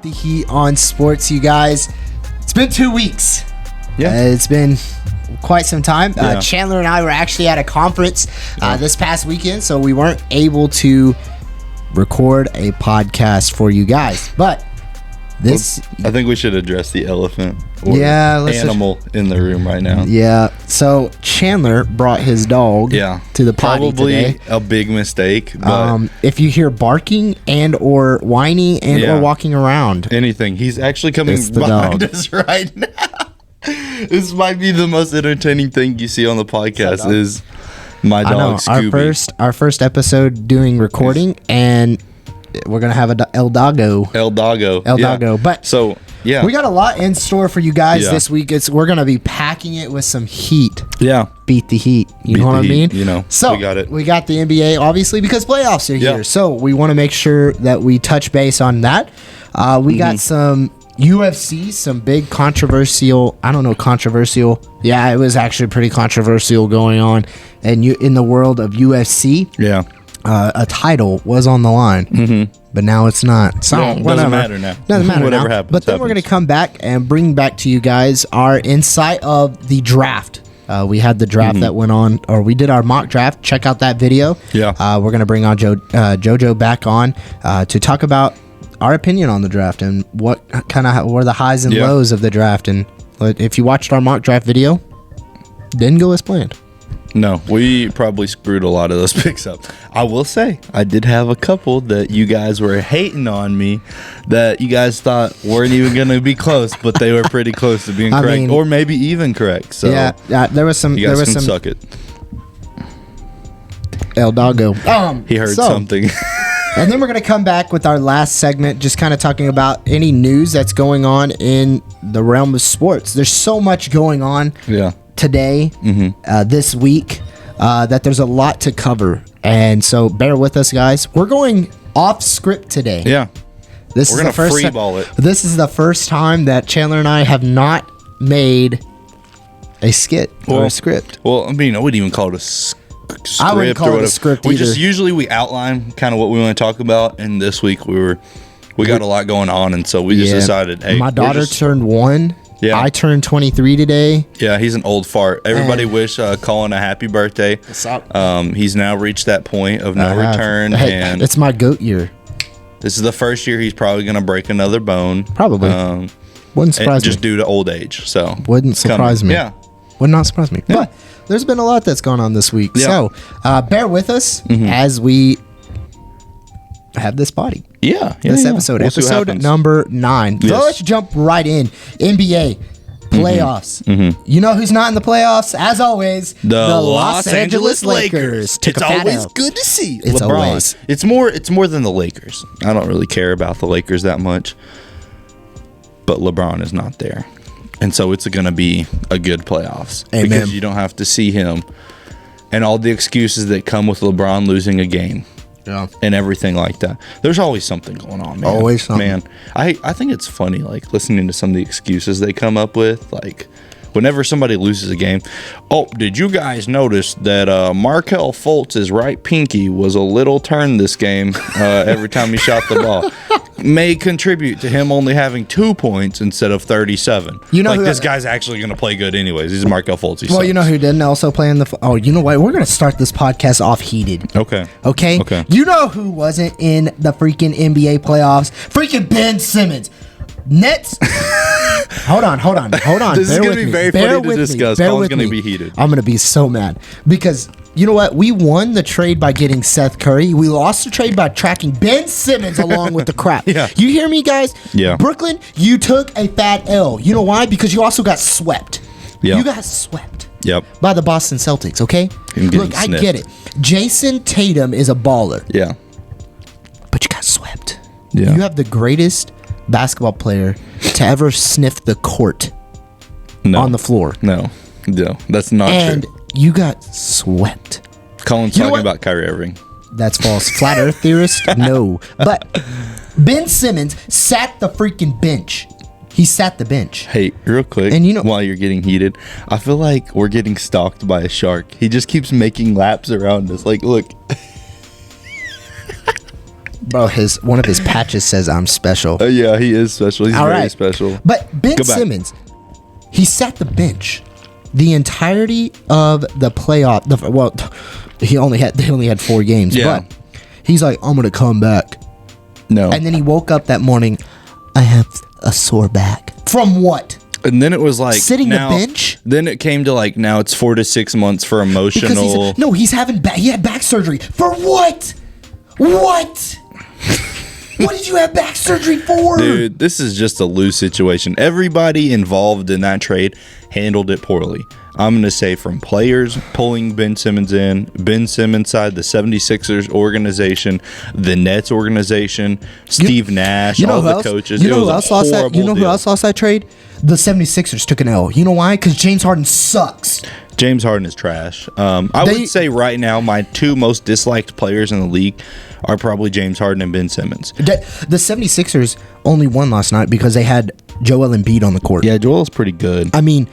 the heat on sports, you guys. It's been 2 weeks. Yeah. It's been quite some time. Yeah. Chandler and I were actually at a conference this past weekend, so we weren't able to record a podcast for you guys. But this... I think we should address the elephant or animal in the room right now. Yeah. So Chandler brought his dog to the potty today. Probably a big mistake. But if you hear barking and or whining and or walking around. Anything. He's actually coming behind us right now. This might be the most entertaining thing you see on the podcast is my dog Scooby. Our first episode doing recording, and we're gonna have El Doggo. But so we got a lot in store for you guys this week. We're gonna be packing it with some heat. Yeah, beat the heat. You know what I mean? You know. So we got it. We got the NBA obviously because playoffs are here. So we want to make sure that we touch base on that. We got some UFC, some big controversial. I don't know, controversial. Yeah, it was actually pretty controversial going on, and in the world of UFC. Yeah. A title was on the line, but now it's not. So no, doesn't matter now. Doesn't matter Whatever now. happens. But then we're going to come back and bring back to you guys our insight of the draft. We had the draft that went on, or we did our mock draft. Check out that video. Yeah. We're going to bring on JoJo back on to talk about our opinion on the draft and what kind of were the highs and lows of the draft. And if you watched our mock draft video, didn't go as planned. No, we probably screwed a lot of those picks up. I will say, I did have a couple that you guys were hating on me that you guys thought weren't even going to be close, but they were pretty close to being correct, or maybe even correct. So there was some. You guys can suck it. El Doggo. He heard something. And then we're going to come back with our last segment, just kind of talking about any news that's going on in the realm of sports. There's so much going on. Yeah. Today, this week, that there's a lot to cover, and so bear with us, guys. We're going off script today. Yeah, we're gonna freeball it. This is the first time that Chandler and I have not made a skit or a script. Well, I mean, I wouldn't even call it a script. I wouldn't call it a script either. We just usually outline kind of what we want to talk about, and this week we got a lot going on, and so we just decided, hey, my daughter turned 1. Yeah. I turned 23 today. Yeah, he's an old fart. Everybody wish Colin a happy birthday. What's up? He's now reached that point of no return. Hey, and it's my GOAT year. This is the first year he's probably going to break another bone. Probably. Wouldn't surprise me. Just due to old age. So wouldn't surprise me. Yeah. Would not surprise me. Yeah. But there's been a lot that's gone on this week. Yeah. So bear with us as we have this body. This episode. We'll episode number 9. Yes. So let's jump right in. NBA playoffs. You know who's not in the playoffs? As always, the Los Angeles Lakers. It's always good to see it's LeBron. Always. It's more than the Lakers. I don't really care about the Lakers that much, but LeBron is not there, and so it's going to be a good playoffs. Amen. Because you don't have to see him and all the excuses that come with LeBron losing a game. And everything like that. There's always something going on, man. Always something. Man, I think it's funny, like, listening to some of the excuses they come up with. Like, whenever somebody loses a game. Oh, did you guys notice that Markelle Fultz's right pinky was a little turned this game every time he shot the ball? May contribute to him only having 2 points instead of 37. You know, like, this guy's actually going to play good anyways. He's Markelle Fultz. Well, you know who didn't also play in the... you know what? We're going to start this podcast off heated. Okay. You know who wasn't in the freaking NBA playoffs? Freaking Ben Simmons. Nets. Hold on. This is going to be very funny to discuss. Colin's going to be heated. I'm going to be so mad because you know what? We won the trade by getting Seth Curry. We lost the trade by tracking Ben Simmons along with the crap. Yeah. You hear me, guys? Yeah. Brooklyn, you took a fat L. You know why? Because you also got swept. Yeah. You got swept. Yep. By the Boston Celtics, okay? Look, I get it. Jason Tatum is a baller. Yeah. But you got swept. Yeah. You have the greatest basketball player to ever sniff the court on the floor. No, that's not true. And you got swept. Colin's talking about Kyrie Irving. That's false. Flat Earth theorist? No. But Ben Simmons sat the freaking bench. He sat the bench. Hey, real quick, and while you're getting heated, I feel like we're getting stalked by a shark. He just keeps making laps around us. Like, look. Bro, one of his patches says I'm special. Yeah, he is special. He's very special. But Ben Simmons, he sat the bench the entirety of the playoff. They only had 4 games. Yeah. But he's like, I'm gonna come back. No. And then he woke up that morning. I have a sore back. From what? And then it was like sitting the bench. Then it came to like now it's 4 to 6 months for emotional. He had back surgery for what? What? What did you have back surgery for? Dude, this is just a loose situation. Everybody involved in that trade handled it poorly. I'm going to say from players pulling Ben Simmons in, Ben Simmons side, the 76ers organization, the Nets organization, Steve Nash, all the coaches. You know who else lost that trade? The 76ers took an L. You know why? Because James Harden sucks. James Harden is trash. I would say right now my 2 most disliked players in the league are probably James Harden and Ben Simmons. The 76ers only won last night because they had Joel Embiid on the court. Yeah, Joel's pretty good. I mean,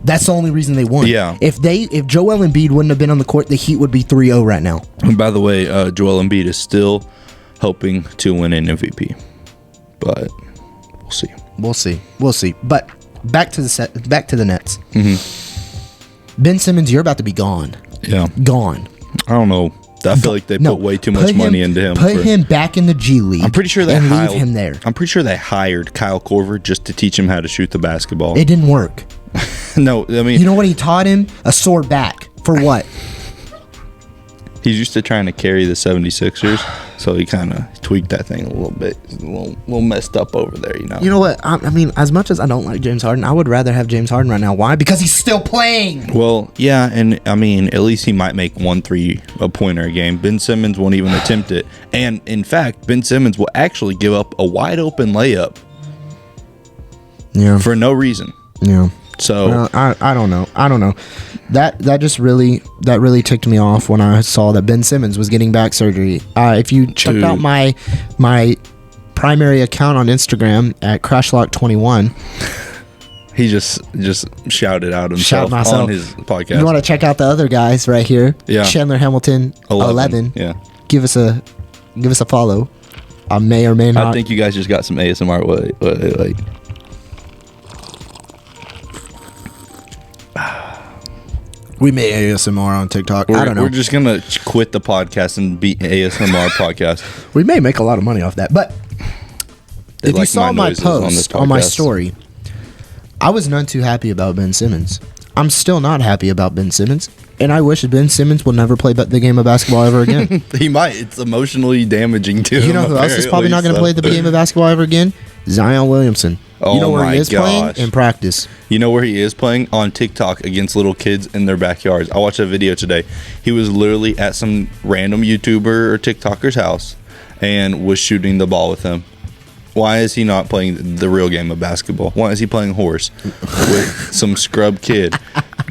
that's the only reason they won. Yeah. If Joel Embiid wouldn't have been on the court, the Heat would be 3-0 right now. And by the way, Joel Embiid is still hoping to win an MVP. But we'll see. We'll see. But back to the Nets. Mm-hmm. Ben Simmons, you're about to be gone. Yeah. Gone. I don't know. I feel like they put way too much money into him. Put him back in the G League. I'm pretty sure they leave him there. I'm pretty sure they hired Kyle Korver just to teach him how to shoot the basketball. It didn't work. No, I mean, you know what he taught him? A sore back. For what? He's used to trying to carry the 76ers, so he kind of tweaked that thing a little bit. A little messed up over there, you know. You know what? I mean, as much as I don't like James Harden, I would rather have James Harden right now. Why? Because he's still playing. Well, yeah, and I mean, at least he might make 1 3-pointer a game. Ben Simmons won't even attempt it. And in fact, Ben Simmons will actually give up a wide open layup. Yeah. For no reason. Yeah. So I don't know. That just really ticked me off when I saw that Ben Simmons was getting back surgery. If you checked out my primary account on Instagram at Crashlock21, he just shouted out himself on his podcast. You want to check out the other guys right here? Yeah. Chandler Hamilton 11. Yeah. Give us a follow. I may or may not. I think you guys just got some ASMR. Wait. We made ASMR on TikTok. I don't know. We're just going to quit the podcast and be ASMR podcast. We may make a lot of money off that. But if you saw my post on my story, I was none too happy about Ben Simmons. I'm still not happy about Ben Simmons. And I wish Ben Simmons will never play the game of basketball ever again. He might. It's emotionally damaging to him. You know who else is probably not going to play the game of basketball ever again? Zion Williamson. Oh, you know where my he is playing? In practice. You know where he is playing? On TikTok against little kids in their backyards. I watched a video today. He was literally at some random YouTuber or TikToker's house and was shooting the ball with him. Why is he not playing the real game of basketball? Why is he playing horse with some scrub kid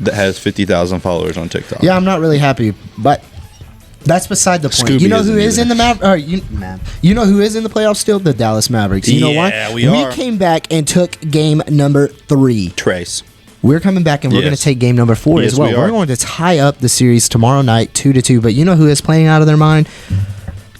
that has 50,000 followers on TikTok? Yeah, I'm not really happy, but that's beside the point. Scooby you know who is either. in the You know who is in the playoffs still? The Dallas Mavericks. You know why? We are. We came back and took game number 3. Trace. We're coming back and we're going to take game number 4 as well. We're going to tie up the series tomorrow night 2-2. But you know who is playing out of their mind?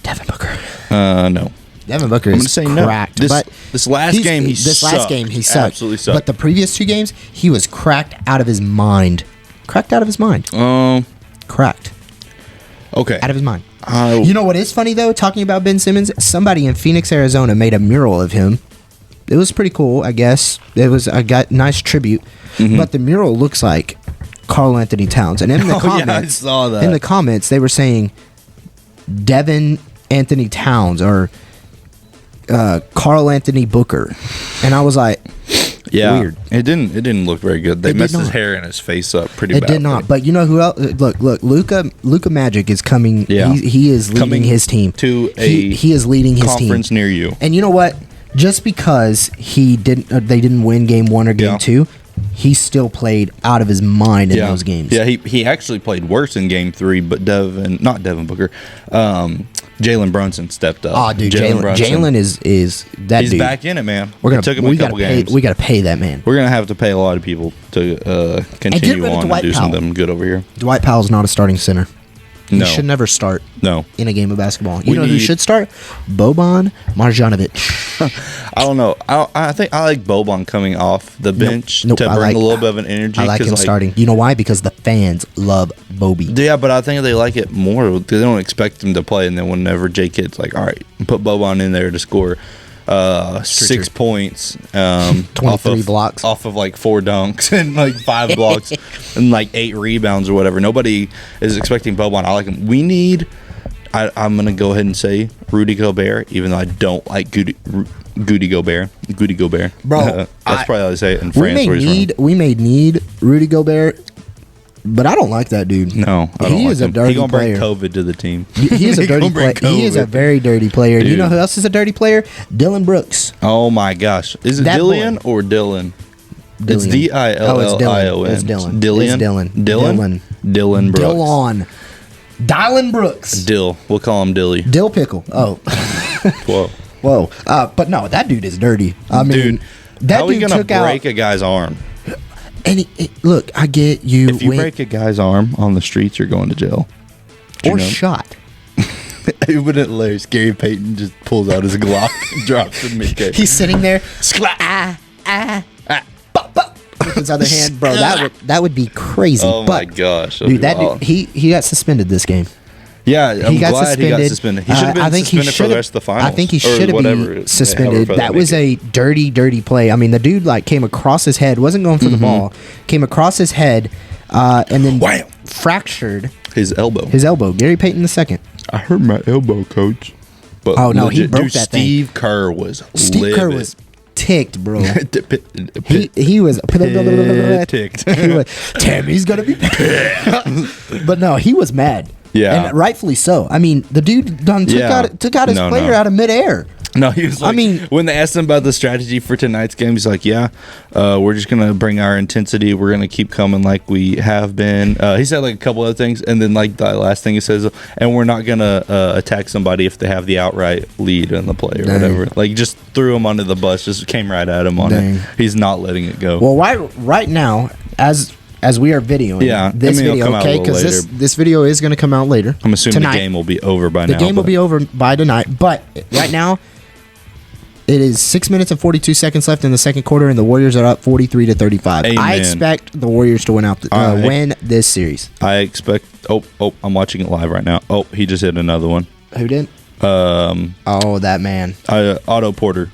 Devin Booker. No. Devin Booker is cracked. No. But this last game he sucked. Absolutely sucked. But the previous 2 games, he was cracked out of his mind. Cracked out of his mind. Cracked. Okay. Out of his mind. You know what is funny, though, talking about Ben Simmons? Somebody in Phoenix, Arizona made a mural of him. It was pretty cool, I guess. It was a nice tribute. Mm-hmm. But the mural looks like Karl Anthony Towns. And in the comments, I saw that. In the comments, they were saying Devin Anthony Towns or Karl Anthony Booker. And I was like, weird. It didn't look very good. They messed his hair and his face up pretty bad. It did not. But you know who else? Look, Luka Magic is coming. Yeah. He is leading his team to he is leading his conference team near you. And you know what? Just because they didn't win game 1 or game 2, he still played out of his mind in those games. Yeah, he actually played worse in game 3, but not Devin Booker. Jalen Brunson stepped up. Oh, dude, Jalen is that He's dude. back in it, man. We took him a couple games. We got to pay that man. We're gonna have to pay a lot of people to continue on and do something good over here. Dwight Powell's not a starting center. He No. should never start No. in a game of basketball. We You know who need- should start? Boban Marjanovic. I don't know. I think I like Boban coming off the bench Nope, to I bring like- a little bit of an energy. I like 'cause, him starting. You know why? Because the fans love Bobby. Yeah, but I think they like it more. They don't expect him to play, and then whenever J-Kid's like, all right, put Boban in there to score 6 points, 23 blocks. off of like 4 dunks and like 5 blocks and like 8 rebounds or whatever. Nobody is expecting Boban. I like him. We need. I'm gonna go ahead and say Rudy Gobert, even though I don't like Goody Gobert. Bro, That's probably how they say it in France. We may need Rudy Gobert, but I don't like that dude. No, I don't He like is a him. dirty He gonna bring player. COVID to the team. He is a He dirty gonna bring player. He is a COVID. very dirty player. You Dude. know who else is a dirty player? Dylan Brooks. Oh my gosh, is it That Dillion boy. or Dylan? It's Dillion. Dillion. It's Dylan. Dillion. It's Dylan. Dylan Brooks. Dylan. Dylan Brooks. Dill. We'll call him Dilly. Dill pickle. Oh. Whoa, Whoa. But no, that dude is dirty. I mean, dude. that How are we dude gonna took out. break a guy's arm? And look, I get you. If you break a guy's arm on the streets, you're going to jail. or shot. It wouldn't hilarious. Gary Payton just pulls out his Glock and drops it mid-kick. He's sitting there. With his other hand, bro. That would be crazy. Oh my but, gosh, dude, that dude, he got suspended this game. Yeah, I'm glad he got suspended. He should have been I think suspended for the rest of the finals. I think he or should have whatever been they suspended. however That they was make a dirty play. I mean, the dude like came across his head, wasn't going for the ball, came across his head, and then Wham! fractured his elbow. his elbow. Gary Payton II. I hurt my elbow, coach. But Oh, no, he broke that thing. Steve Kerr was Steve Kerr livid. was ticked, bro. He He was ticked. He was, Tammy's gonna be pissed. But no, he was mad. Yeah. And rightfully so. I mean, the dude done took out his No, player no. out of midair. No, he was like, I mean- when they asked him about the strategy for tonight's game, he's like, yeah, we're just going to bring our intensity. We're going to keep coming like we have been. He said like a couple other things. And then like the last thing he says, and we're not going to attack somebody if they have the outright lead in the play or Dang. whatever. Like just threw him under the bus, just came right at him on Dang. it. He's not letting it go. Well, right now, as we are videoing this it'll video, come out a okay, little because later. this video is going to come out later. I'm assuming tonight. the game will be over by The now. game will but- be over by tonight. But right now, it is 6 minutes and 42 seconds left in the second quarter, and the Warriors are up 43-35. Amen. I expect the Warriors to win this series. I expect. Oh, I'm watching it live right now. Oh, he just hit another one. Who did? Oh, that man, Otto Porter.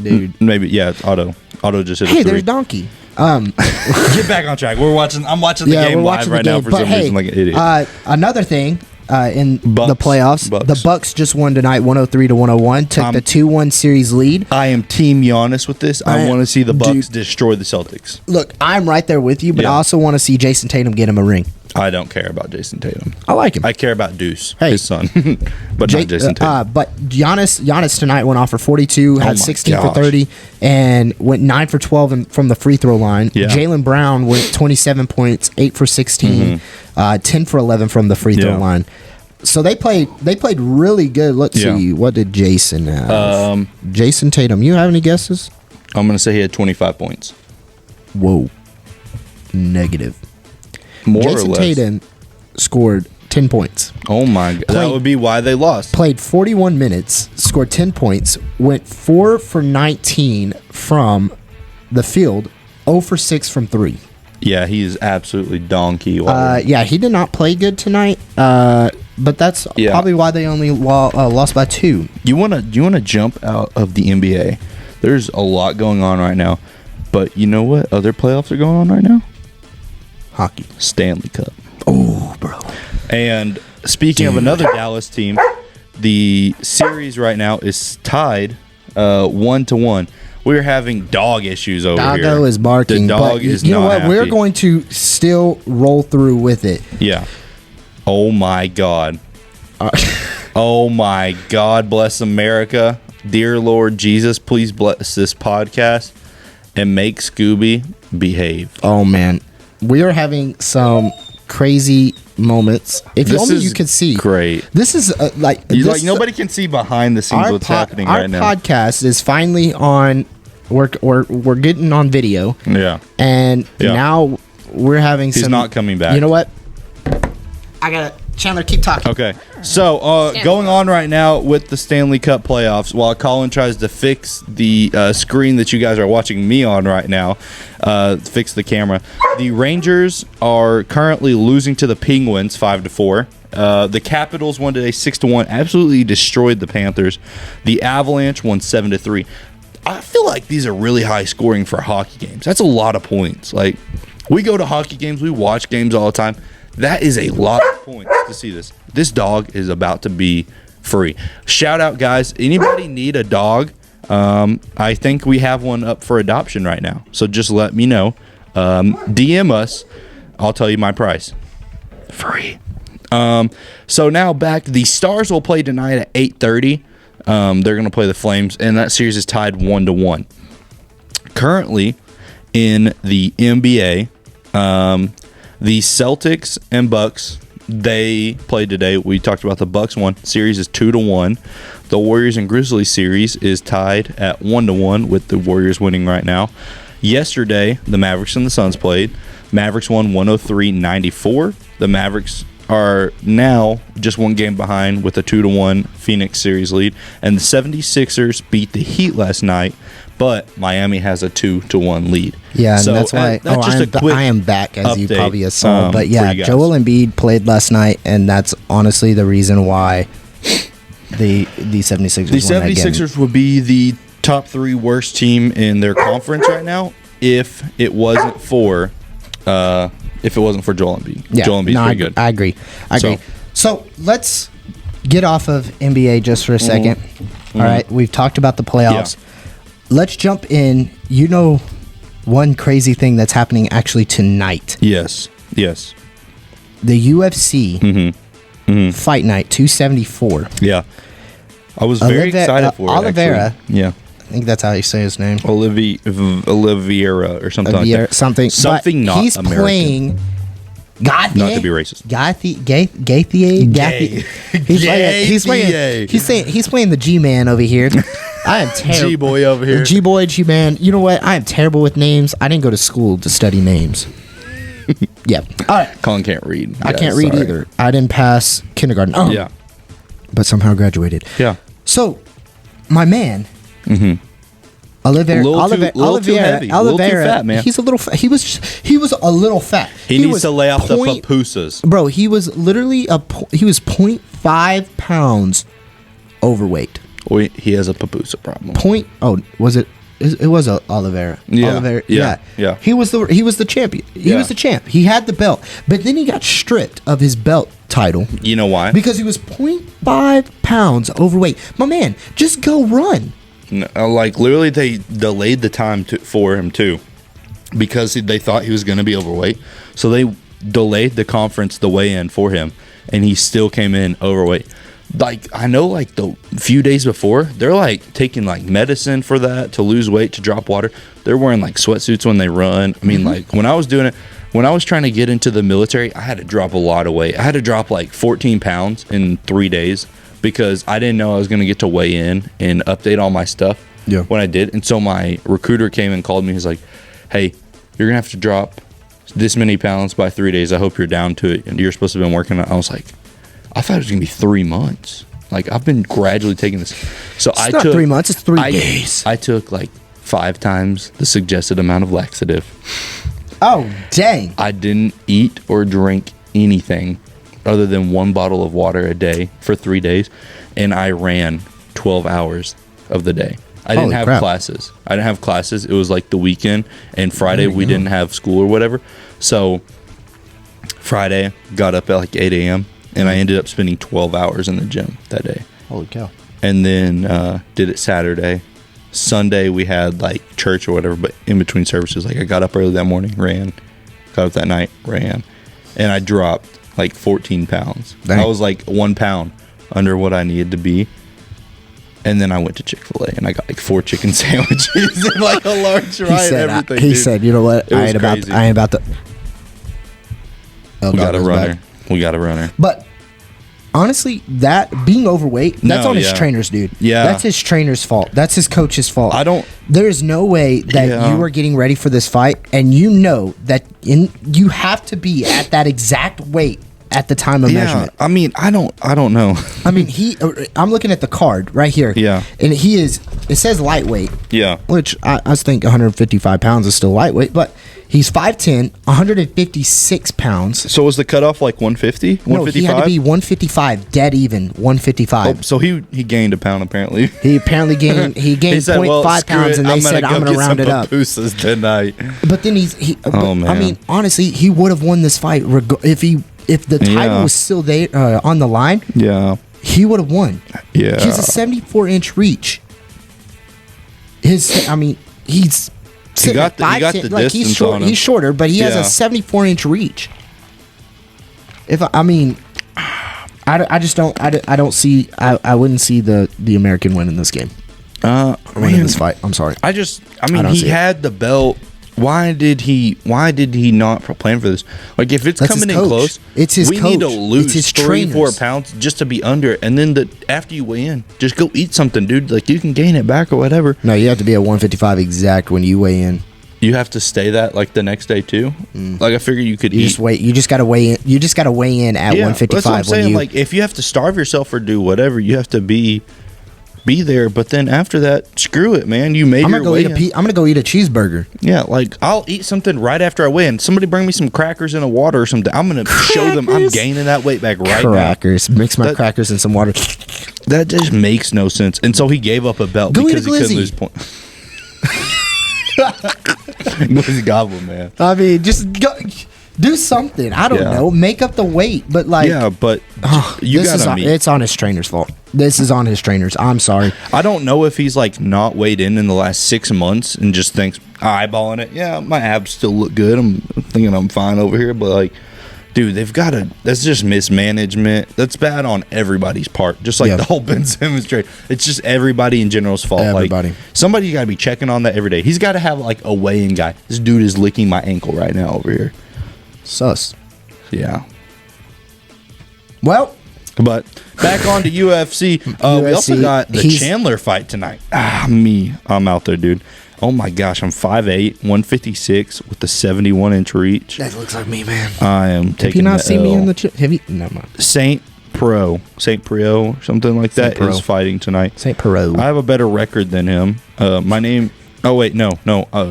dude. Maybe, yeah, it's Otto. Otto just hit a Hey, three. there's Donkey. Get back on track. I'm watching the game live right now for But some hey, reason like an idiot. another thing in the Bucks. playoffs, the Bucks just won tonight, 103-101, took the 2-1 series lead. I am Team Giannis with this. I want to see the Bucks Dude. destroy the Celtics. Look, I'm right there with you, but Yeah. I also want to see Jason Tatum get him a ring. I don't care about Jason Tatum. I like him. I care about Deuce, Hey. his son, but not Jason Tatum. But Giannis tonight went off for 42, had my 16 gosh. for 30, and went 9 for 12 from the free throw line. Yeah. Jaylen Brown went 27 points, 8 for 16, 10 for 11 from the free throw Yeah. line. So they played really good. Let's Yeah. see, what did Jason have? Jason Tatum, you have any guesses? I'm going to say he had 25 points. Whoa, negative. More Jason or less. Tatum scored 10 points. Oh my god. That Played- would be why they lost. Played 41 minutes, scored 10 points, went 4 for 19 from the field, 0 for 6 from 3. Yeah, he is absolutely donkey. Yeah, he did not play good tonight, but that's Yeah. probably why they only lost by 2. You want to jump out of the NBA? There's a lot going on right now, but you know what other playoffs are going on right now? Hockey. Stanley Cup. Oh, bro. And speaking of another Dallas team, the series right now is tied 1-1. We're having dog issues over here. Doggo is barking. The dog but is you know not what? happy. We're going to still roll through with it. Yeah. Oh my God. Oh my God. Bless America. Dear Lord Jesus, please bless this podcast and make Scooby behave. Oh, man. We are having some crazy moments. If This only is you could see. great. This is this, Nobody can see behind the scenes what's happening right now. Our podcast is finally on. We're getting on video, Yeah. and Yeah. now we're having He's some. not coming back. You know what? Chandler, keep talking. Okay, so going on right now with the Stanley Cup playoffs, while Colin tries to fix the screen that you guys are watching me on right now, fix the camera. The Rangers are currently losing to the Penguins 5-4. The Capitals won today 6-1, absolutely destroyed the Panthers. The Avalanche won 7-3. I feel like these are really high scoring for hockey games. That's a lot of points. Like, we go to hockey games, we watch games all the time. That is a lot of points to see this. This dog is about to be free. Shout out, guys. Anybody need a dog? I think we have one up for adoption right now. So just let me know. DM us. I'll tell you my price. Free. So now back. The Stars will play tonight at 8:30. They're going to play the Flames, and that series is tied 1-1. Currently, in the NBA, the Celtics and Bucks, they played today. We talked about the Bucks won. Series is 2-1. The Warriors and Grizzlies series is tied at 1-1 with the Warriors winning right now. Yesterday, the Mavericks and the Suns played. Mavericks won 103-94. The Mavericks are now just one game behind with a 2-1 Phoenix series lead. And the 76ers beat the Heat last night, but Miami has a 2-1 lead. Yeah, so, and that's why I am back, as you probably saw. But yeah, Joel Embiid played last night, and that's honestly the reason why the 76ers won that game. 76ers would be the top 3 worst team in their conference right now if it wasn't for Joel Embiid. Yeah, Joel Embiid's pretty good. I agree. So let's get off of NBA just for a second. All right, we've talked about the playoffs. Yeah. Let's jump in. You know, one crazy thing that's happening actually tonight. Yes. The UFC Fight Night 274. Yeah. I was very excited for it, Oliveira. Actually. Yeah. I think that's how you say his name. Oliveira or something like that. Something not he's American. Playing Not to be racist. He's playing the G-Man over here. I am terrible. G-boy over here. G-boy, G-Man. You know what? I am terrible with names. I didn't go to school to study names. Yeah. All right. Colin can't read. I can't read either. I didn't pass kindergarten. Yeah. But somehow graduated. Yeah. So, my man, Oliveira, fat, man. He's a little fat. He was a little fat. He needs to lay off the pupusas. Bro, he was literally he was 0.5 pounds overweight. He has a pupusa problem. Was it? It was Oliveira. Yeah. Oliveira, yeah. He was the champion. He was the champ. He had the belt, but then he got stripped of his belt title. You know why? Because he was 0.5 pounds overweight. My man, just go run. No, like literally, they delayed the time for him too, because they thought he was going to be overweight. So they delayed the conference, the weigh-in for him, and he still came in overweight. Like, I know, like, the few days before, they're, like, taking, like, medicine for that to lose weight, to drop water. They're wearing, like, sweatsuits when they run. I mean, like, when I was doing it, when I was trying to get into the military, I had to drop a lot of weight. I had to drop, like, 14 pounds in 3 days because I didn't know I was going to get to weigh in and update all my stuff when I did. And so my recruiter came and called me. He's like, hey, you're going to have to drop this many pounds by 3 days. I hope you're down to it. And you're supposed to have been working on it. I was like, I thought it was going to be 3 months. Like, I've been gradually taking this. So it's not 3 months, it's 3 days. I took, like, 5 times the suggested amount of laxative. Oh, dang. I didn't eat or drink anything other than 1 bottle of water a day for 3 days. And I ran 12 hours of the day. I didn't have classes. It was, like, the weekend. And Friday, we didn't have school or whatever. So, Friday, got up at, like, 8 a.m., and I ended up spending 12 hours in the gym that day. Holy cow. And then did it Saturday. Sunday, we had, like, church or whatever, but in between services, like, I got up early that morning, ran. Got up that night, ran. And I dropped, like, 14 pounds. Dang. I was, like, 1 pound under what I needed to be. And then I went to Chick-fil-A, and I got, like, 4 chicken sandwiches and, like, a large fry and everything. He said, you know what? I ain't about to... We got a runner. But honestly, that being overweight, that's on his trainers, dude. Yeah. That's his trainer's fault. That's his coach's fault. There is no way that you are getting ready for this fight, and you know that you have to be at that exact weight at the time of measurement. I mean, I don't know. I mean, I'm looking at the card right here. Yeah. And it says lightweight. Yeah. Which I think 155 pounds is still lightweight, but he's 5'10", 156 pounds. So was the cutoff like 150? 155? No, he had to be 155, dead even, 155. Oh, so he gained a pound apparently. He apparently gained He said, 0.5 pounds, and they said, I'm going to round it up. Tonight. But then man. I mean, honestly, he would have won this fight if the title was still there on the line. Yeah. He would have won. Yeah. He has a 74-inch reach. He's he got the distance he's short, on him. He's shorter, but he has a 74-inch reach. I wouldn't see the American win in this game. Winning this fight. I'm sorry. He had the belt. Why did he not plan for this? Like, if it's coming in close, it's his we coach. need to lose his 3-4 pounds just to be under, and then after you weigh in, just go eat something, dude. Like, you can gain it back or whatever. No, you have to be at 155 exact when you weigh in. You have to stay that like the next day too. Like, I figure you could eat. You just got to weigh in. You just got to weigh in at 155. That's what I'm saying. Like, if you have to starve yourself or do whatever, you have to be there. But then after that, screw it, man. You made your way. I'm gonna go eat a cheeseburger. Yeah, like, I'll eat something right after I win. Somebody bring me some crackers and a water or something. I'm gonna show them I'm gaining that weight back right crackers. now. Mix my crackers in some water. That just makes no sense. And so he gave up a belt because he couldn't lose points. Glizzy goblin, man. I mean, just go. Do something. I don't know. Make up the weight. But like, but it's on his trainer's fault. This is on his trainers. I'm sorry. I don't know if he's like not weighed in the last 6 months and just thinks, eyeballing it. Yeah, my abs still look good. I'm thinking I'm fine over here. But like, dude, that's just mismanagement. That's bad on everybody's part. Just like the whole Ben Simmons trade. It's just everybody in general's fault. Everybody. Like, somebody's got to be checking on that every day. He's got to have like a weigh-in guy. This dude is licking my ankle right now over here. Sus. Yeah. Well, but back on to UFC. We also got the Chandler fight tonight. I'm out there, dude. Oh my gosh, I'm 5'8", 156 with the 71-inch reach. That looks like me, man. I am taking the L. Have you not seen me in the have you? No, man. Saint Pro, something like that is fighting tonight. Saint Pro. I have a better record than him. My name. Oh wait, no.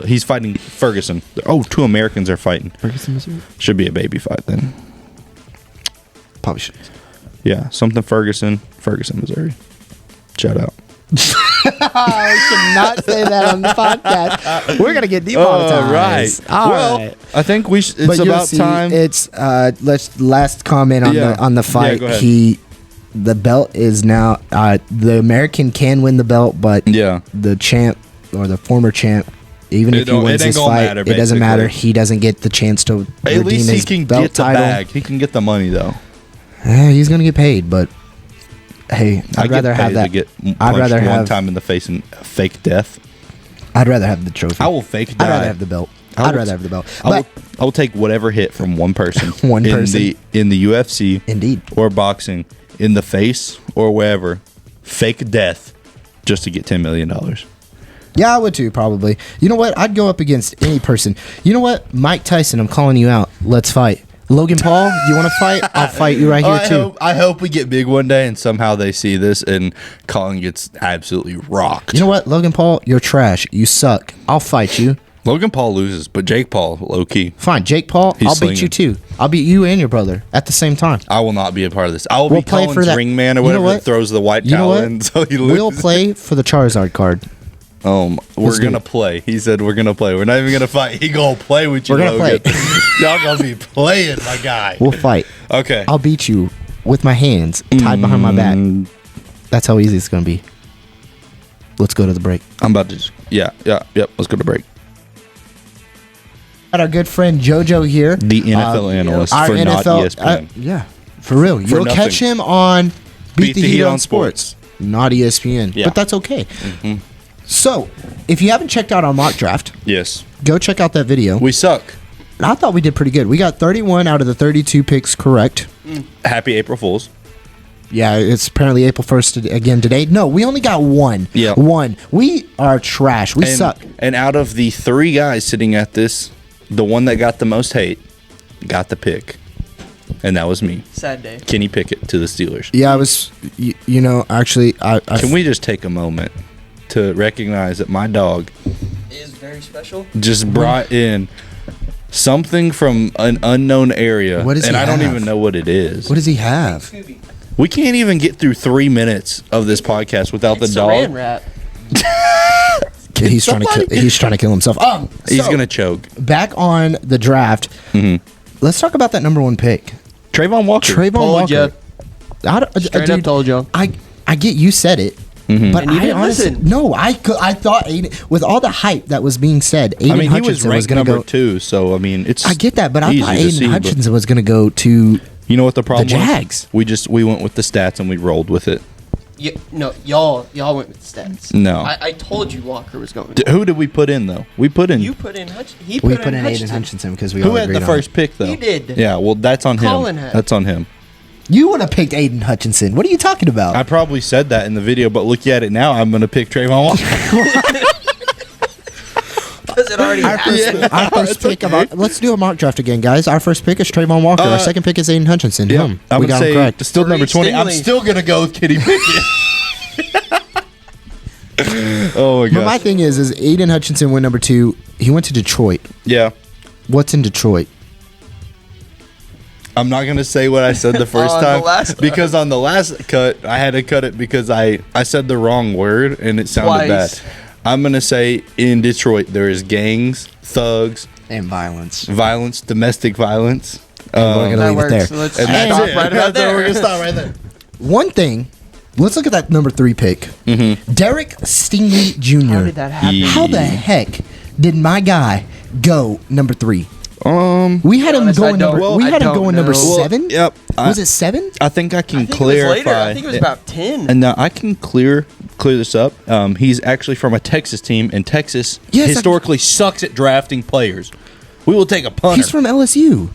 He's fighting Ferguson. Oh, 2 Americans are fighting. Ferguson, Missouri. Should be a baby fight then. Probably should. Yeah, something Ferguson, Missouri. Shout out. I should not say that on the podcast. We're gonna get demonetized. All right. I think it's about time. It's last comment on the fight. Yeah, go ahead. The belt is now the American can win the belt, but the champ or the former champ, even if he wins this fight, it doesn't matter. He doesn't get the chance to redeem his belt title. Bag. He can get the money though. He's gonna get paid, but hey, I'd rather have that. I'd rather have one time in the face and fake death. I'd rather have the trophy. I will fake die. I'd rather have the belt. I'd rather have the belt. I will take whatever hit from one person. in the UFC, indeed, or boxing, in the face or wherever, fake death, just to get $10 million. Yeah, I would too, probably. You know what? I'd go up against any person. You know what? Mike Tyson, I'm calling you out. Let's fight. Logan Paul, you want to fight? I'll fight you right here, too. I hope we get big one day and somehow they see this and Colin gets absolutely rocked. You know what? Logan Paul, you're trash. You suck. I'll fight you. Logan Paul loses, but Jake Paul, low-key. Fine. Jake Paul, I'll beat you, too. I'll beat you and your brother at the same time. I will not be a part of this. I will be Colin's ringman or whatever that throws the white towel in so he loses. We'll play for the Charizard card. We're going to play. He said we're going to play. We're not even going to fight. He going to play with you, We're going to play. Y'all going to be playing, my guy. We'll fight. Okay. I'll beat you with my hands tied behind my back. That's how easy it's going to be. Let's go to the break. I'm about to yep. Let's go to break. Got our good friend JoJo here. The NFL analyst for NFL, not ESPN. Yeah, for real. You'll catch him on Beat the Heat on Sports. Not ESPN. Yeah. But that's okay. Mm-hmm. So, if you haven't checked out our mock draft, yes, go check out that video. We suck. I thought we did pretty good. We got 31 out of the 32 picks correct. Happy April Fools. Yeah, it's apparently April 1st again today. No, we only got one. Yeah. One. We are trash. We suck. And out of the 3 guys sitting at this, the one that got the most hate got the pick. and that was me. Sad day. Kenny Pickett to the Steelers. Yeah, I was. Actually, I Can we just take a moment to recognize that my dog Is very special. just brought in something from an unknown area, What does and he I don't have? even know what it is. What does he have? Scooby. We can't even get through 3 minutes of this podcast without It's the Saran dog. wrap. He's trying to kill. He's trying to kill himself. He's So, gonna choke. back on the draft. Let's talk about that number 1 pick, Trayvon Walker. Trayvon Told Walker. Straight up told you. I get you said it, but And you I didn't honestly listen. no. I thought Aiden, with all the hype that was being said, Aiden I mean, he was Hutchinson was ranked going to number go. 2, so I mean, it's. I get that, but I easy thought to see, Aiden but- Hutchinson was going to go to. You know what the problem Jags. was? We went with the stats and we rolled with it. Y'all went with the stats. No. I told you Walker was going. Who did we put in though? We put in. You put in Hutchinson. He We put, put in Aiden Hutchinson. Hutchinson because we Who all had the agreed on first it. pick though? You did. Yeah, well, that's on Colin him. had. That's on him. You would have picked Aiden Hutchinson. What are you talking about? I probably said that in the video, but look at it now. I'm going to pick Trayvon Walker. Because it already Our happened. first pick. Let's do a mock draft again, guys. Our first pick is Trayvon Walker. Our second pick is Aiden Hutchinson. Yeah, Boom. I'm We going got to him say correct. still number 20. I'm Stingley. still going to go with Kenny Pickett. Oh, my But my gosh. thing is Aiden Hutchinson went number 2. He went to Detroit. Yeah. What's in Detroit? I'm not going to say what I said the first On the time last- because on the last cut, I had to cut it because I said the wrong word and it sounded Twice. bad. I'm going to say in Detroit, there is gangs, thugs, And violence. violence, domestic violence. We're gonna That leave works. it there. So let's And that's stop it. right about That's where there. we're going to stop right there. One thing. Let's look at that number 3 pick. Derek Stingley Jr. How did that happen? Yeah. How the heck did my guy go number 3? We had him honest, going I don't- number. We I had him don't going number know. 7. Yep. Was it 7? I think I can I think clarify. it was later. I think it was about 10. And now I can clear this up. He's actually from a Texas team, and Texas Yes, historically sucks at drafting players. We will take a punter. He's from LSU.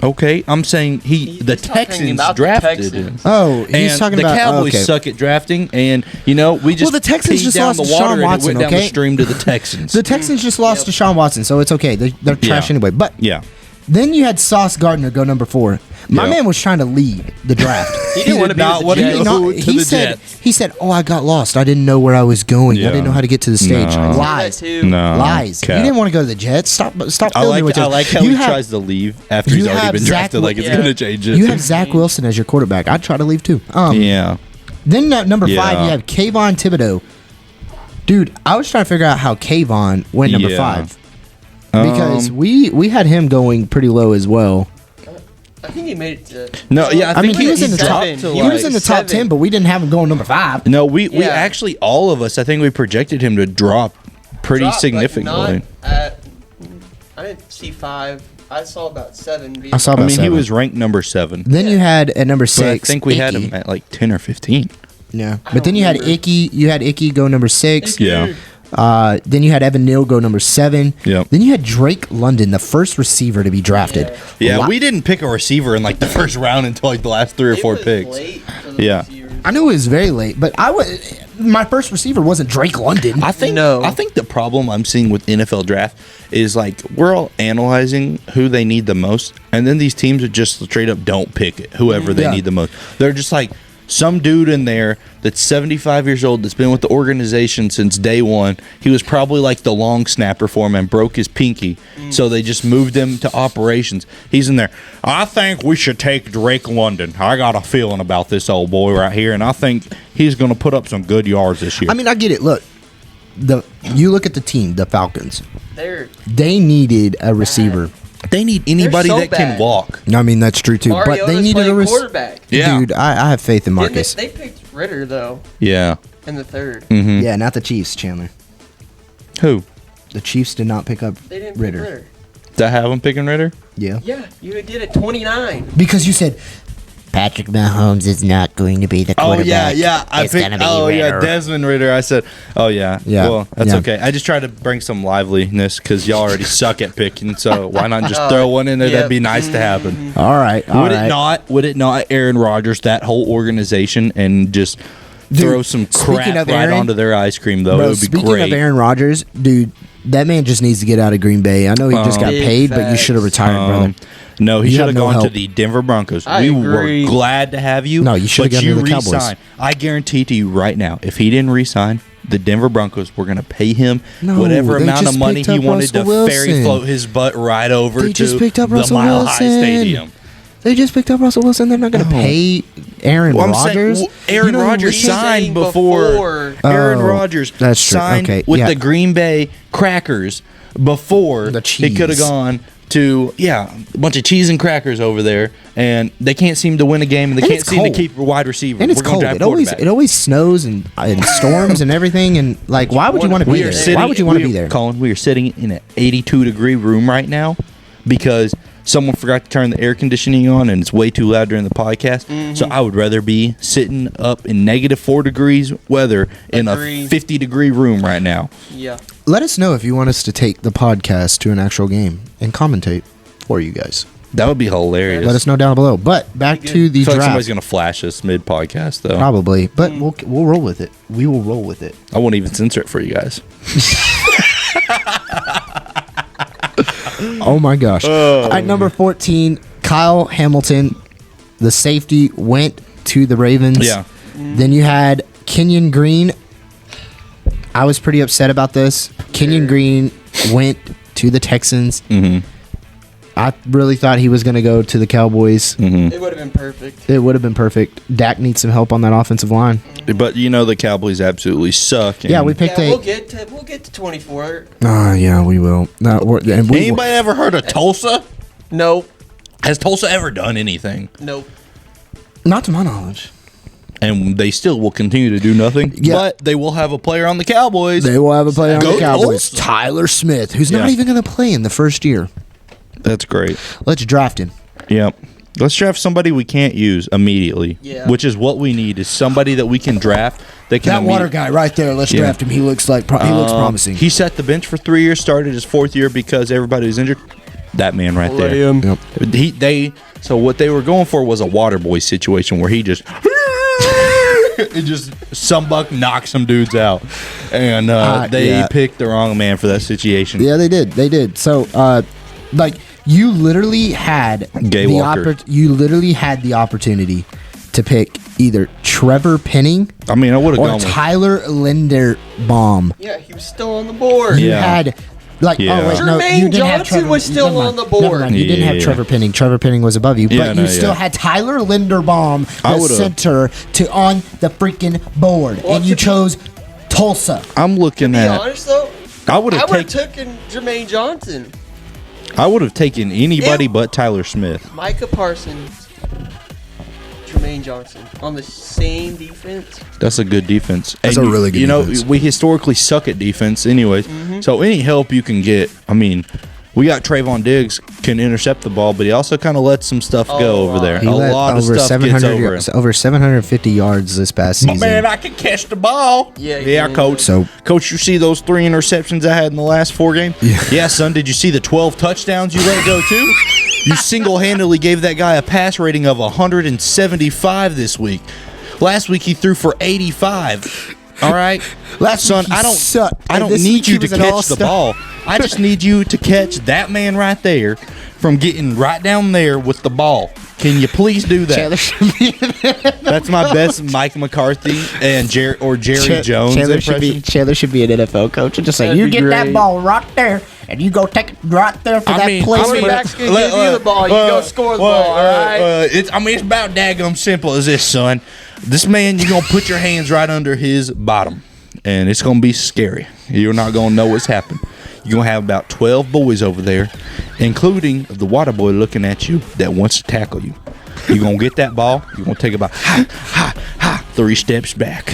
Okay, I'm saying the He's talking Texans about the drafted Texans. him. Oh, he's And talking the about Cowboys okay. suck at drafting, and we just the Texans peed just down lost the to water Deshaun and Watson, it went down the okay? stream to the Texans. The Texans just lost to Deshaun Watson, so it's okay. They're trash Yeah. anyway. But yeah, then you had Sauce Gardner go number 4. My Yeah. man was trying to lead the draft. He didn't want to be not with want the to Jets. go No, to he the said Jets. he said, "Oh, I got lost. I didn't know where I was going. I Yeah. didn't know how to get to the stage." No. Lies. That too. no Lies. cap. You didn't want to go to the Jets. Stop I filming with like us. how You he have- tries to leave after he's you already have been Zach drafted. Like it's Yeah. gonna change it. You have Zach Wilson as your quarterback. I'd try to leave too. yeah. Then at number 5, Yeah. you have Kayvon Thibodeaux. Dude, I was trying to figure out how Kayvon went number Yeah. 5 because we had him going pretty low as well. I think he made it to. No, yeah, I mean, he was in the top. seven. to He was in the top 10, but we didn't have him going number 5. No, we Yeah. actually all of us. I think we projected him to drop pretty Drop, but significantly. not at- I didn't see 5. I saw about 7. I saw I about mean, he 7. was ranked number 7. Then you had at number 6. But I think we had Icky. him at like 10 or 15. Yeah, I but then don't you had remember. Icky. You had Icky go number 6. Yeah. Then you had Evan Neal go number 7. Yep. Then you had Drake London, the first receiver to be drafted. Yeah, Wa- we didn't pick a receiver in like the first round until like the last 3 or 4 picks. Yeah. I knew it was very late, but my first receiver wasn't Drake London. I think No. I think the problem I'm seeing with NFL draft is like we're all analyzing who they need the most, and then these teams would just straight up don't pick it, whoever they Yeah. need the most. They're just like some dude in there that's 75 years old that's been with the organization since day one. He was probably like the long snapper for him and broke his pinky, so they just moved him to operations. He's in there. I think we should take Drake London. I got a feeling about this old boy right here, and I think he's going to put up some good yards this year. I mean, I get it. Look, you look at the team, the Falcons. They're They needed a receiver. they need anybody so that can bad. walk. I mean, that's true too. But they Mariota's needed a playing receiver. quarterback. Yeah. Dude, I have faith in Didn't Marcus. They picked Ritter though Yeah. in the 3rd. Mm-hmm. Yeah, not the Chiefs, Chandler. Who? The Chiefs did not pick up They didn't Ritter. pick Ritter. Did I have him picking Ritter? Yeah. Yeah, you did it 29. Because you said Patrick Mahomes is not going to be the quarterback. I It's gonna be Ritter. Desmond Ritter. I said, oh yeah. Yeah, Well, that's yeah. okay. I just tried to bring some liveliness because y'all already suck at picking. So why not just throw one in there? Yep. That'd be nice to happen. All right. All Would right. it not? Would it not? Aaron Rodgers, that whole organization, and just throw some speaking crap of right Aaron- onto their ice cream though. Bro, it would be speaking great. of Aaron Rodgers, dude, That man just needs to get out of Green Bay. I know he just got Big paid, but you facts. should have retired, brother. No, he You should have have no gone to help. the Denver Broncos. I We agree. were glad to have you. No, you should have but gone to the re-signed. Cowboys. I guarantee to you right now, if he didn't resign, the Denver Broncos were going to pay him No, whatever they amount just of money picked he up wanted to Russell ferry Wilson. float his butt right over They just to picked up the Russell Mile High Wilson. Stadium. They just picked up Russell Wilson. They're not going to No. pay Aaron Well, I'm saying, Rodgers. Aaron You know who Rodgers He's signed saying before. before. Aaron Oh, Rodgers that's true. signed Okay, with yeah. the Green Bay Crackers before The he could have cheese. gone to a bunch of cheese and crackers over there, and they can't seem to win a game, and they And can't it's seem cold. to keep a wide receiver. And it's We're gonna cold. draft It always snows and storms and everything. And like, why would you want to be We are there? sitting. Why would you want to be there? Colin, we are sitting in an 82-degree room right now because someone forgot to turn the air conditioning on, and it's way too loud during the podcast. So I would rather be sitting up in -4 degrees weather in Agreed. a 50-degree room right now. Yeah. Let us know if you want us to take the podcast to an actual game and commentate for you guys. That would be hilarious. Let us know down below. But back Pretty to good. the I feel like draft. somebody's gonna flash us mid-podcast though. Probably, but we'll roll with it. We will roll with it. I won't even censor it for you guys. Oh my gosh! At number 14, Kyle Hamilton, the safety, went to the Ravens. Yeah. Then you had Kenyon Green. I was pretty upset about this. Kenyon Green went to the Texans. Mm-hmm. I really thought he was going to go to the Cowboys. Mm-hmm. It would have been perfect. It would have been perfect. Dak needs some help on that offensive line. But you know the Cowboys absolutely suck. Yeah, we and- picked Yeah, a. we'll get to 24. Yeah, we will. No, and we, Anybody ever heard of Tulsa? Nope. Has Tulsa ever done anything? Nope. not to my knowledge. And they still will continue to do nothing. Yeah. But they will have a player on the Cowboys. They will have a player on Go the Cowboys. Tulsa. Tyler Smith, who's not Yeah. even going to play in the first year. That's great. Let's draft him. Yep. Let's draft somebody we can't use immediately. Yeah. Which is what we need, is somebody that we can draft that can guy right there. Let's Yeah. draft him. He looks like he looks promising. He sat the bench for 3 years, started his 4th year because everybody was injured. That man right there. Yep. So what they were going for was a water boy situation where he just it just some buck knocks some dudes out, and they yeah. picked the wrong man for that situation. Yeah, they did. They did. So, like, you literally had Gay the Walker. you literally had the opportunity to pick either Trevor Penning I mean, I would have or gone with Tyler Linderbaum. Yeah, he was still on the board. You Yeah. had. Like, Yeah. oh wait, no, Jermaine you didn't have Johnson Trevor. was still never mind. on the board. Never mind. You didn't have Yeah. Trevor Penning. Trevor Penning was above you, Yeah, but no, you still yeah. had Tyler Linderbaum, the I would've- center, to on the freaking board, Well, and you to be- chose Tulsa. I'm looking To be at. honest, though, I would I have would have taken. taken Jermaine Johnson, I would have taken anybody Yeah. but Tyler Smith. Micah Parsons, Jermaine Johnson on the same defense. That's a good defense. That's And a really good You know, defense. we historically suck at defense, anyways. Mm-hmm. So any help you can get. I mean, we got Trayvon Diggs can intercept the ball, but he also kind of lets some stuff go Oh, over there. He A let lot of over stuff 700 gets over yards, him. over 750 yards this past My season. man, I can catch the ball. Yeah, he yeah, can. coach. So- Coach, you see those 3 interceptions I had in the last 4 games? Yeah, son. Did you see the 12 touchdowns you let go too? You single-handedly gave that guy a pass rating of 175 this week. Last week he threw for 85. All right, Last son. week he I don't. sucked, I and don't this need week you he to was an catch the all-star. ball. I just need you to catch that man right there from getting right down there with the ball. Can you please do that? Chandler should be That's my best Mike McCarthy and Jerry Jones Chandler should impression. be an NFL coach and just say, That'd you be get that great. ball right there, and you go take it right there for I that mean, placement. Quarterback's gonna give you the ball. You go score the ball. All right. It's about daggum simple as this, son. This man, you're gonna put your hands right under his bottom, and it's gonna be scary. You're not gonna know what's happened. You're gonna have about 12 boys over there, including the water boy looking at you that wants to tackle you. You're gonna get that ball. You're gonna take about 3 steps back,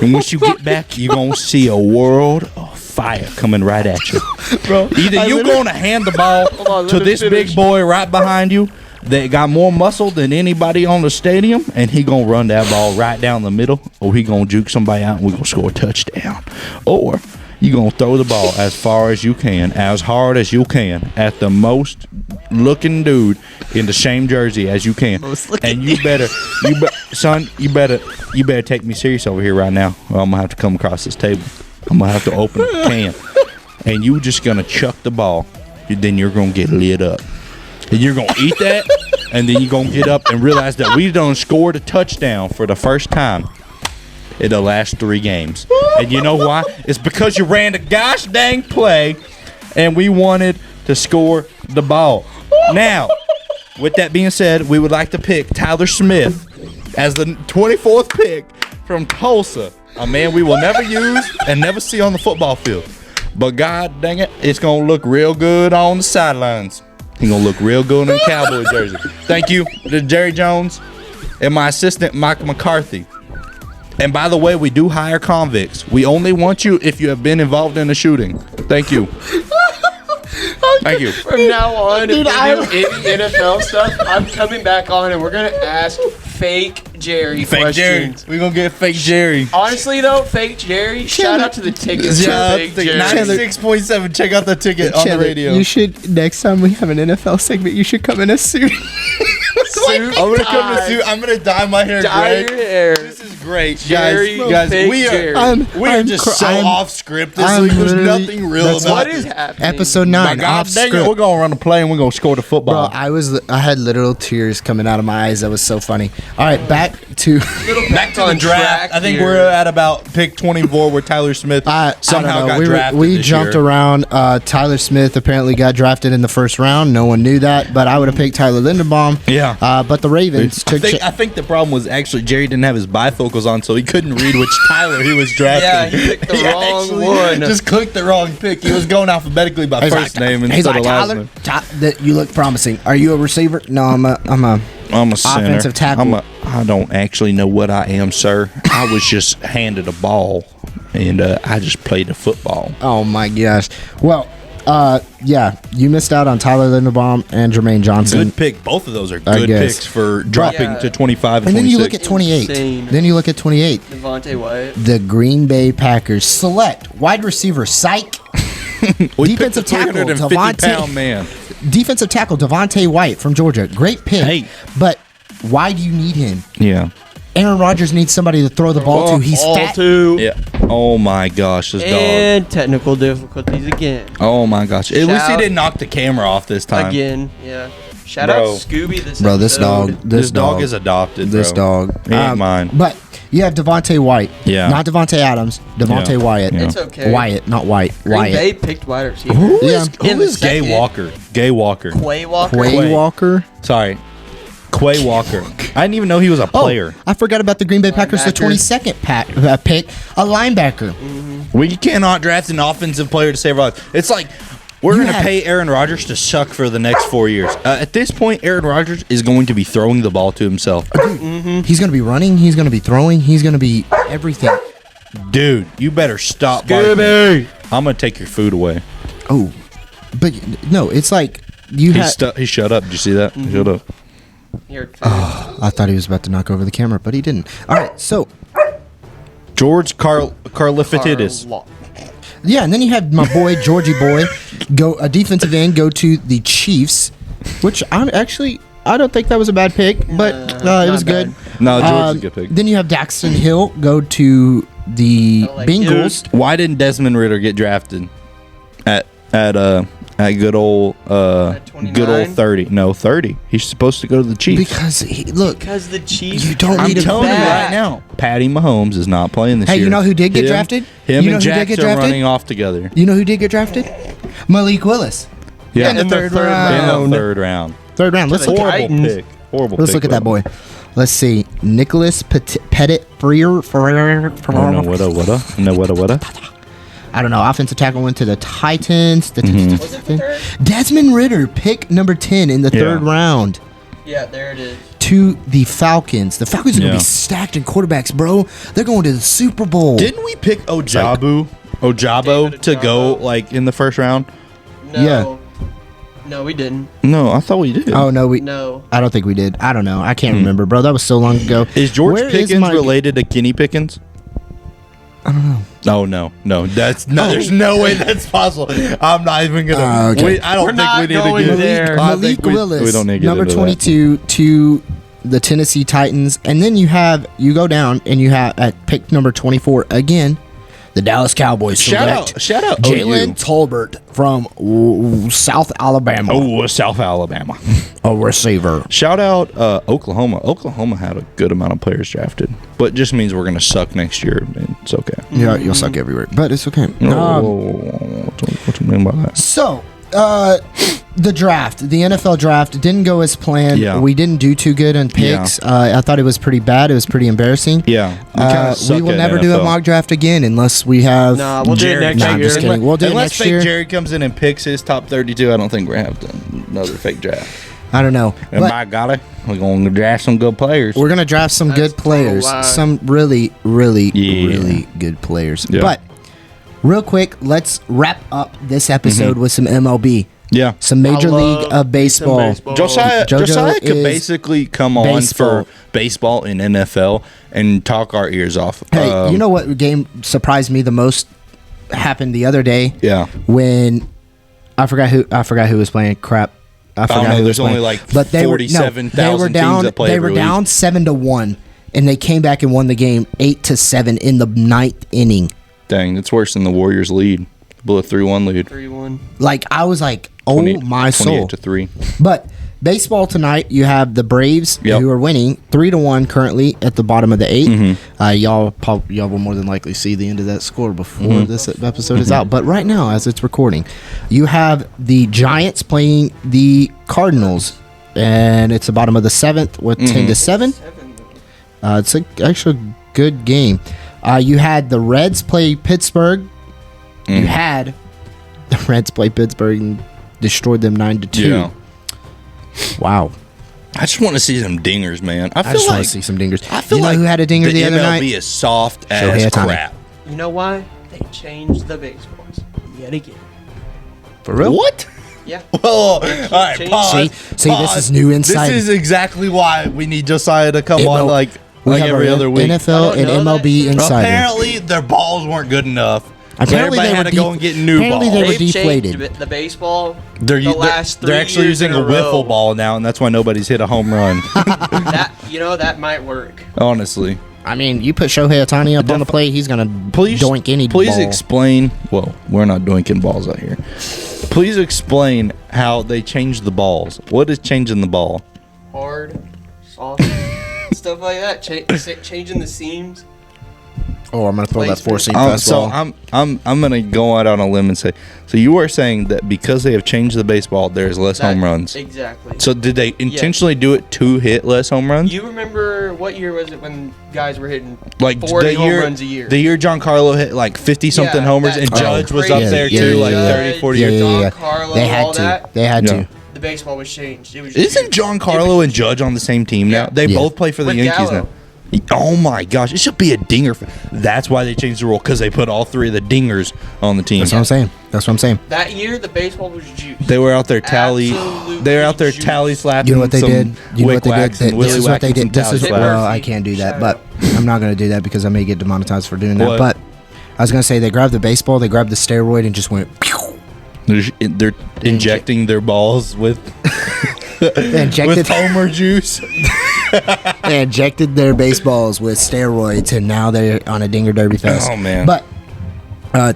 and once you get back, you're gonna see a world of fire coming right at you. Bro, Either you're going to hand the ball on, to let me this finish. big boy right behind you that got more muscle than anybody on the stadium, and he going to run that ball right down the middle, or he going to juke somebody out and we're going to score a touchdown. Or you're going to throw the ball as far as you can, as hard as you can, at the most looking dude in the same jersey as you can. And you better, son, you better take me serious over here right now, or I'm going to have to come across this table. I'm going to have to open a can. and you just gonna chuck the ball, then you're gonna get lit up. And you're gonna eat that, and then you're gonna get up and realize that we done scored a touchdown for the first time in the last 3 games. And you know why? It's because you ran the gosh dang play, and we wanted to score the ball. Now, with that being said, we would like to pick Tyler Smith as the 24th pick from Tulsa, a man we will never use and never see on the football field. But God dang it, it's going to look real good on the sidelines. He's going to look real good in a Cowboy jersey. Thank you to Jerry Jones and my assistant, Mike McCarthy. And by the way, we do hire convicts. We only want you if you have been involved in a shooting. Thank you. Thank you. From now on, if we do any NFL stuff, I'm coming back on and we're going to ask fake Jerry questions. We're going to get fake Jerry. Honestly, though, fake Jerry, shout out to the tickets for fake Jerry. 96.7. Check out the ticket on the radio. You should, next time we have an NFL segment, you should come in a suit. I'm going to come in a suit. I'm going to dye my hair Dye gray. your hair. This is great. Jerry, guys, we are just so off script. There's nothing real about What it. is happening? Episode 9, God off dang it, script. we're going to run a play and we're going to score the football. Bro, I had literal tears coming out of my eyes. That was so funny. All right, back to the draft. I think we're at about pick 24 where Tyler Smith somehow got drafted. We this jumped year. around. Tyler Smith apparently got drafted in the first round. No one knew that, but I would have picked Tyler Linderbaum. Yeah. But the Ravens took. I think the problem was actually Jerry didn't have his bifocals on, so he couldn't read which Tyler he was drafting. Yeah, he picked the wrong one. Just clicked the wrong pick. He was going alphabetically by first name He's instead like, of last Tyler, name. you look promising. Are you a receiver? No, I'm a I'm a center. offensive tackle. I don't actually know what I am, sir. I was just handed a ball, and I just played the football. Oh my gosh. Well, yeah, you missed out on Tyler Linderbaum and Jermaine Johnson. Good pick. Both of those are good picks for dropping to 25 And then 26. you look at 28. Insane. Then you look at 28. Devontae Wyatt. The Green Bay Packers select wide receiver Psych. Defensive tackle 350-pound man. Defensive tackle Devontae White from Georgia. Great pick. Hey. But why do you need him? Yeah. Aaron Rodgers needs somebody to throw the ball to. He's fat. Yeah. Oh my gosh, this dog. And technical difficulties again. Oh my gosh. At least he didn't knock the camera off this time. Again, yeah. Shout out Scooby. This dog. This dog is adopted. This bro. dog. He ain't mine. But you have Devontae White. Yeah. Not Devontae Adams. Devontae Yeah. Wyatt. Yeah. It's okay. Wyatt, not White. Green Wyatt. Bay picked wide receiver. Who Yeah. is Gay Walker? Gay Walker. Quay Walker. Quay Walker. Sorry. Quay Walker. I didn't even know he was a player. I forgot about the Green Bay Packers, the Linebacker. 22nd pick, a linebacker. We cannot draft an offensive player to save our lives. It's like we're You going to have- pay Aaron Rodgers to suck for the next 4 years. At this point, Aaron Rodgers is going to be throwing the ball to himself. He's going to be running. He's going to be throwing. He's going to be everything. Dude, you better stop. Scooby. I'm going to take your food away. Oh, but no, it's like you have. He shut up. Did you see that? He shut up. Here, I thought he was about to knock over the camera, but he didn't. All right, so George Karlaftis. yeah, and then you have my boy Georgie Boy, go a defensive end, go to the Chiefs, which I don't think that was a bad pick, but it was good. No, George is a good pick. Then you have Daxton Hill go to the I like Bengals. Why didn't Desmond Ridder get drafted at good old 30? No, 30. He's supposed to go to the Chiefs. Because Because the Chiefs. You don't I'm need a telling you back. right now, Patty Mahomes is not playing this year. Hey, you know who did get drafted? Him You know and who did Jax get are drafted? running off together. You know who did get drafted? Malik Willis. Yeah, In the third round. In the third round. Third round. Let's the look at Horrible Titans. pick. Horrible. Let's pick, look at that bro. boy. Let's see. Nicholas Pettit Freer. Oh, no, what? I don't know. Offensive tackle went to the Titans. Was it the third? Desmond Ridder, pick number 10 in the third round Yeah, there it is. to the Falcons. The Falcons are going to Yeah. be stacked in quarterbacks, bro. They're going to the Super Bowl. Didn't we pick Ojabo David to go Ojabo. like in the first round? No. Yeah. No, we didn't. No, I thought we did. Oh, no. No. I don't think we did. I don't know. I can't remember, bro. That was so long ago. Is George Where is Pickens my- related to Kenny Pickens? I don't know. Oh no, that's no. There's no way that's possible. I'm not even gonna. Okay. I don't We're think not we need going to get there. I Malik think we Willis, don't need to get number into that. 22 to the Tennessee Titans, and then you go down and you have at pick number 24 again The Dallas Cowboys select Shout out Jalen OU. Tolbert from South Alabama. Oh, South Alabama. A receiver. Shout out Oklahoma. Oklahoma had a good amount of players drafted, but just means we're gonna suck next year. And it's okay. Yeah, you'll suck everywhere, but it's okay. What do you mean by that? So, the draft, the NFL draft, didn't go as planned. Yeah. We didn't do too good on picks. I thought it was pretty bad. It was pretty embarrassing. Yeah, We will never do a mock draft again unless we have. Nah, we'll do it next Nah, I'm year. just kidding. We'll do it Unless next fake year. Jerry comes in and picks his top 32, I don't think we're gonna have another fake draft. I don't know. And But by golly, we're gonna draft some good players. we're gonna draft some good players, some really, really, really good players. Yeah. But real quick, let's wrap up this episode with some MLB. Yeah. Some Major League of Baseball. Josiah JoJo could is basically come on baseball. for baseball in NFL and talk our ears off. Hey, you know what game surprised me the most happened the other day? Yeah. When I forgot who was playing. Crap. I forgot know, who there's was playing. only like But they were 47,000 down. teams that play They every were down week. 7-1, and they came back and won the game 8-7 in the 9th inning. Dang, it's worse than the Warriors' lead. Blew a 3-1 lead. 3-1. Like I was like, oh 20 my soul. 28-3. But baseball tonight, you have the Braves Yep. who are winning 3-1 currently at the bottom of the 8th. Mm-hmm. Y'all will more than likely see the end of that score before this episode is out. But right now, as it's recording, you have the Giants playing the Cardinals, and it's the bottom of the 7th with 10-7. It's actually a good game. You had the Reds play Pittsburgh. You had the Reds play Pittsburgh and destroyed them 9-2. Yeah. Wow. I just want to see some dingers, man. I I feel just want like to see some dingers. I feel you know like who had a dinger the other MLB night? is soft Shohei as Ohtani. crap. You know why? They changed the baseballs yet again. For real? What? Yeah. Whoa. All right, changed- pause. See, this is new insight. This is exactly why we need Josiah to come on like we have every our other week. NFL I and don't know MLB that. insider. Apparently, their balls weren't good enough. Apparently Everybody they had were to go and get new apparently balls. they were They've deflated. changed the baseball. They're they're actually using a wiffle ball now, and that's why nobody's hit a home run. That might work. Honestly, I mean, you put Shohei Ohtani up on the plate, he's gonna doink any please ball. explain. Well, we're not doinking balls out here. Please explain how they changed the balls. What is changing the ball? Hard, soft, stuff like that. Changing the seams. Oh, I'm gonna throw that Placement. 4-seam So fastball. I'm gonna go out on a limb and say, so you are saying that because they have changed the baseball, there's less home runs. Exactly. So did they intentionally do it to hit less home runs? You remember what year was it when guys were hitting Like 40 the home year, runs a year? the year Giancarlo hit like 50 something Yeah, homers, that- and Judge was crazy. up there Yeah, too, yeah, like yeah. 30, 40 yeah, years. yeah, yeah. Giancarlo, They had all to. that. They had Yeah. to. The baseball was changed. It was Isn't Giancarlo and Judge on the same team now? Yeah. They Yeah. both play for the With Yankees Gallo. now. Oh my gosh, it should be a dinger. That's why they changed the rule, because they put all three of the dingers on the team. That's what I'm saying. That's what I'm saying. that year? The baseball was juiced. They were out there tally. Absolutely They were out there juiced. tally slapping. You know what they some did? You know what they did? Wick-Wax and This Willy is what Wax they and some did. This tally is slaps. well, I can't do that, but I'm not gonna do that because I may get demonetized for doing that. What? But I was gonna say they grabbed the baseball, they grabbed the steroid, and just went. They're injecting their balls with They injected, with Homer juice. they injected their baseballs with steroids, and now they're on a dinger derby fest. Oh, man. But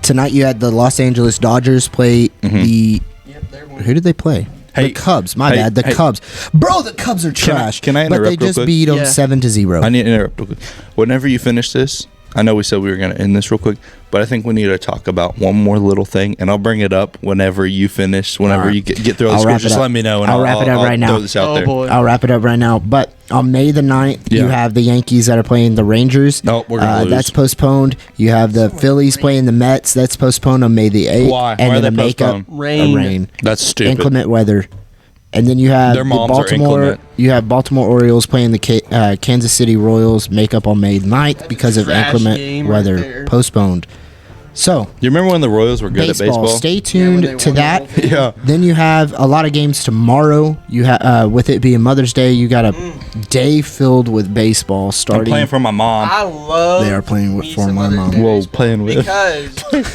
tonight you had the Los Angeles Dodgers play the. Yep, they're winning. Who did they play? Hey, the Cubs. My hey, bad. The hey. Cubs. Bro, the Cubs are trash. can I But they interrupt real just quick? beat them Yeah. 7-0. I need to interrupt real quick. Whenever you finish this, I know we said we were going to end this real quick, but I think we need to talk about one more little thing, and I'll bring it up whenever you finish. Whenever All right. you get through all I'll the wrap scripts, it just up. let me know, and I'll wrap it up right now. Throw this out Oh, there. boy. I'll wrap it up right now. But on May the 9th, you Yeah. have the Yankees that are playing the Rangers. No, we're gonna lose. That's postponed. You have the Phillies playing the Mets. That's postponed on May the 8th. Why? And Why are then they a makeup postponed? Rain. That's stupid. inclement weather. And then you have Their the moms are Baltimore. inclement. You have Baltimore Orioles playing the Kansas City Royals. Makeup on May 9th because of trash inclement game right weather. there. Postponed. So You remember when the Royals were good baseball. at baseball? Stay Yeah, tuned when they to won the that. whole thing. Yeah. Then you have a lot of games tomorrow. You have with it being Mother's Day, you got a day filled with baseball I'm starting. playing for my mom. I love. They are playing me for some my Mother's mom. Day Whoa, baseball playing with. because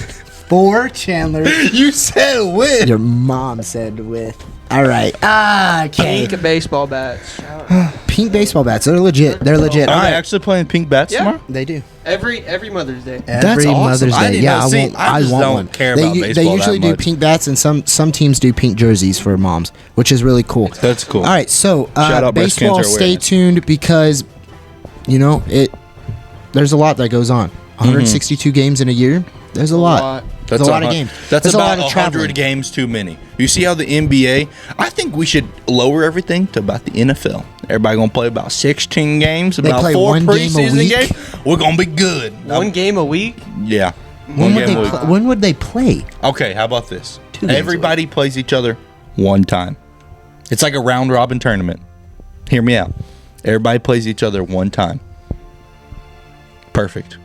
For Chandler. You said with. Your mom said with. All right. Okay. pink baseball bats. Shout out. pink baseball bats. They're legit. They're legit. Are All they right. actually playing pink bats tomorrow? They do. Every Mother's Day. Every awesome. Mother's I Day. didn't Yeah, know. I See, want. I just want don't one. care they, about they baseball usually that do much. pink bats, and some teams do pink jerseys for moms, which is really cool. That's cool. All right, so Shout out breast baseball. cancer Stay awareness. tuned because there's a lot that goes on. 162 games in a year. There's a lot. There's a lot of games. That's There's about a lot of 100 traveling. games too many. You see how the NBA? I think we should lower everything to about the NFL. Everybody gonna play about 16 games, They about play 4 one game a preseason week. games. We're gonna be good. One game a week? Yeah. When would, game a week. when would they play? Okay, how about this? 2 games a Everybody plays each other one time. It's like a round robin tournament. Hear me out. Everybody plays each other one time. Perfect.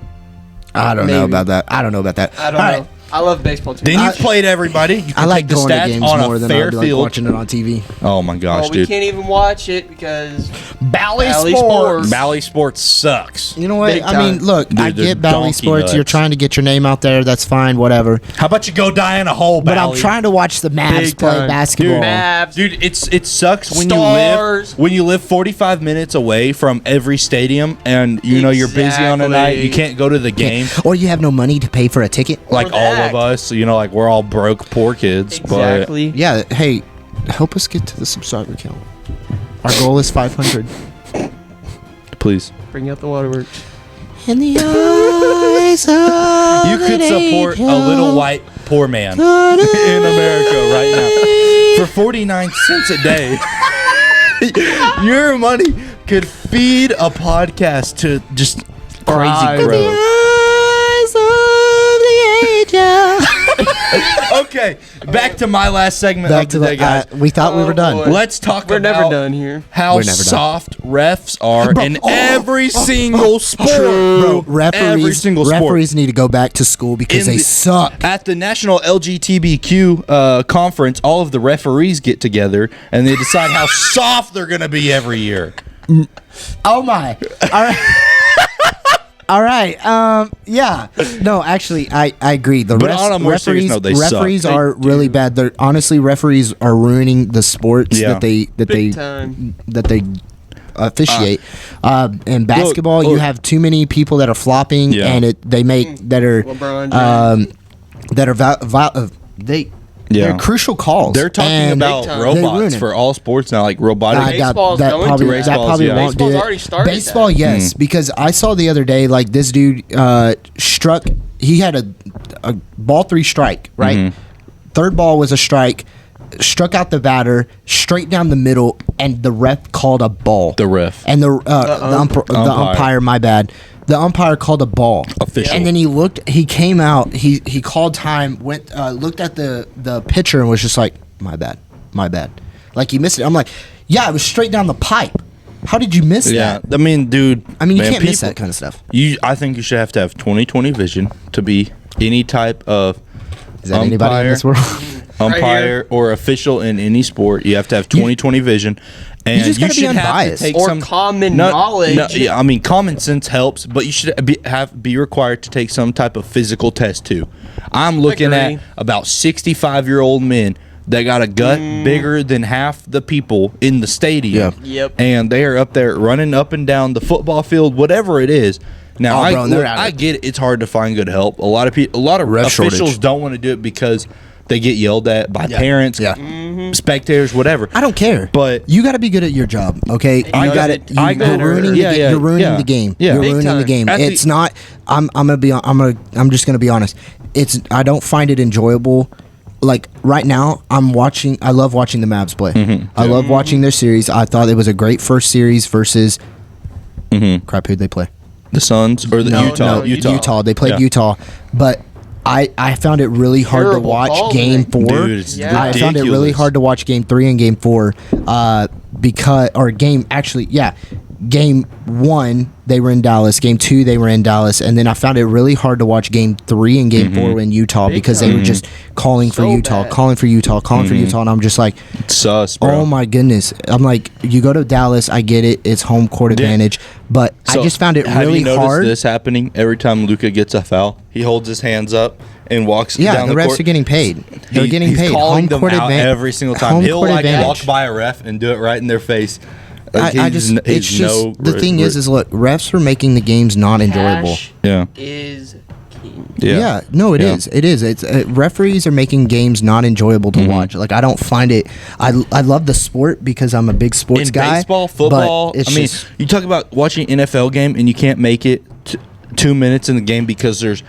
I don't know Maybe. about that. I don't know about that. I don't All know. right. I love baseball too. Then you've played everybody. You can I like take the going to stats games on more a than fair I like field. watching it on TV. Oh my gosh, Well, we dude. can't even watch it because Bally Sports. Bally Sports sucks. You know what? Big I mean, time. look, Dude, I they're get Bally donkey Sports. nuts. You're trying to get your name out there. That's fine, whatever. How about you go die in a hole, But I'm Bally? trying to watch the Mavs Big play time. basketball. Mavs. Dude, it sucks when Stars. you live 45 minutes away from every stadium and you know you're busy on a night. Exactly. You can't go to the game. Or you have no money to pay for a ticket. Like the all act. of us, you know, like we're all broke, poor kids. exactly. Yeah, hey, help us get to the subscriber count. Our goal is 500. But please, Bring out the waterworks. In the eyes of you could an support a angel. little white poor man in America right now for 49 cents a day. Your money could feed a podcast to just crazy Thrive. The growth. eyes of the angel. Okay, back to my last segment Back of to the day, guys. we thought we were done. boy. Let's talk We're about never done here. how We're never done. soft refs are in every single sport. Bro, referees, Every single sport. referees need to go back to school because In they the- suck. At the National LGBTQ conference, all of the referees get together and they decide how soft they're going to be every year. Oh my! All right. All right. Yeah. No, actually, I agree. The But on a more serious note, they suck. referees are really bad. They're honestly, referees are ruining the sports Yeah. Big time. that they officiate. In basketball, you look. have too many people that are flopping, Yeah. and they make that are LeBron James. they're Yeah. crucial calls. They're talking And about Big time. They ruin robots it. for all sports now, like robotic. I doubt Baseball's that going probably, to. that Baseball's, probably yeah. won't do Baseball's it. already started Baseball, that. yes, because I saw the other day, like this dude struck. He had a ball 3 strike, right? Mm-hmm. Third ball was a strike. Struck out the batter straight down the middle, and the ref called a ball. The ref. And the umpire, my bad. The umpire called a ball. Official. And then he came out, he called time, went looked at the pitcher and was just like, my bad. Like he missed it. I'm like, yeah, it was straight down the pipe. How did you miss Yeah, that? I mean, dude. I mean, you man, can't miss people- that kind of stuff. I think you should have to have 20/20 vision to be any type of Is that anybody in this world? umpire or official in any sport. You have to have 20/20 vision, and just gotta be should have to unbiased. take Or some common knowledge. yeah, I mean, common sense helps, but you should be required to take some type of physical test too. I'm looking Agree. at about 65-year-old men that got a gut bigger than half the people in the stadium. Yeah. Yep. And they are up there running up and down the football field, whatever it is. Now, Oh, bro, and they're out of I it. get it. It's hard to find good help. A lot of Ref officials shortage. don't want to do it because they get yelled at by Yeah. parents, Yeah. spectators, whatever. I don't care. But- you got to be good at your job, okay? I You got it. gotta- I You're gotta- ruining yeah, the game. yeah, You're ruining yeah. the game. Yeah. You're Big ruining the time. game. At the- It's not. I'm just gonna be honest. I don't find it enjoyable. Like right now, I love watching the Mavs play. Mm-hmm. I love watching their series. I thought it was a great first series versus. Crap, who'd they play? The Suns or the No, Utah. They played Yeah. Utah, but I found it really hard to Terrible watch calls, Game man. 4. Dude, it's Yeah. I found it really ridiculous. hard to watch Game 3 and Game 4 Game 1 they were in Dallas, Game 2 they were in Dallas, and then I found it really hard to watch Game 3 and Game 4 in Utah Big because they time. were just calling for So Utah, bad. calling for Utah, calling for Utah, and I'm just like, Sus, bro. oh my goodness. I'm like, you go to Dallas, I get it, it's home court advantage, but So, I just found it have really you noticed hard. this happening every time Luka gets a foul? He holds his hands up and walks Yeah, down the the refs court. are getting paid. They're getting He's paid. calling Home them court out advan- every single time. home He'll court like advantage. walk by a ref and do it right in their face. The thing is look, refs are making the games not enjoyable. Cash Yeah. is king. Yeah, no, it is. It is. It's referees are making games not enjoyable to watch. Like I don't find it. I love the sport because I'm a big sports guy. Baseball, football. You talk about watching an NFL game and you can't make it 2 minutes in the game because there's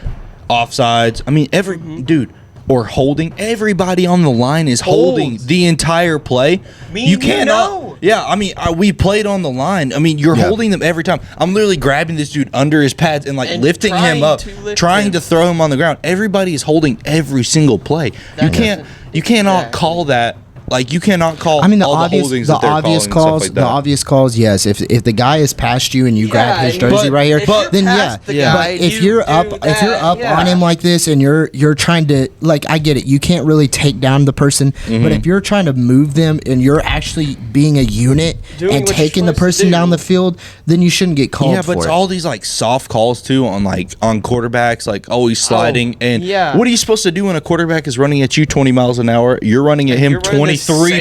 offsides. I mean, dude. Or holding. Everybody on the line is holding the entire play. You cannot. Yeah, I mean, we played on the line. I mean, you're holding them every time. I'm literally grabbing this dude under his pads and lifting him up, trying to throw him on the ground. Everybody is holding every single play. You cannot call that. Like you cannot call. I mean, all the holdings that they're calling calls. And stuff like that. The obvious calls, yes. If the guy is past you and you grab his jersey right here, then yeah. But if you're up on him like this and you're trying to, like, I get it. You can't really take down the person, but if you're trying to move them and you're actually being a unit and taking the person down the field, then you shouldn't get called. Yeah, but it's all these like soft calls too on quarterbacks, like always sliding. What are you supposed to do when a quarterback is running at you 20 miles an hour? You're running at him 23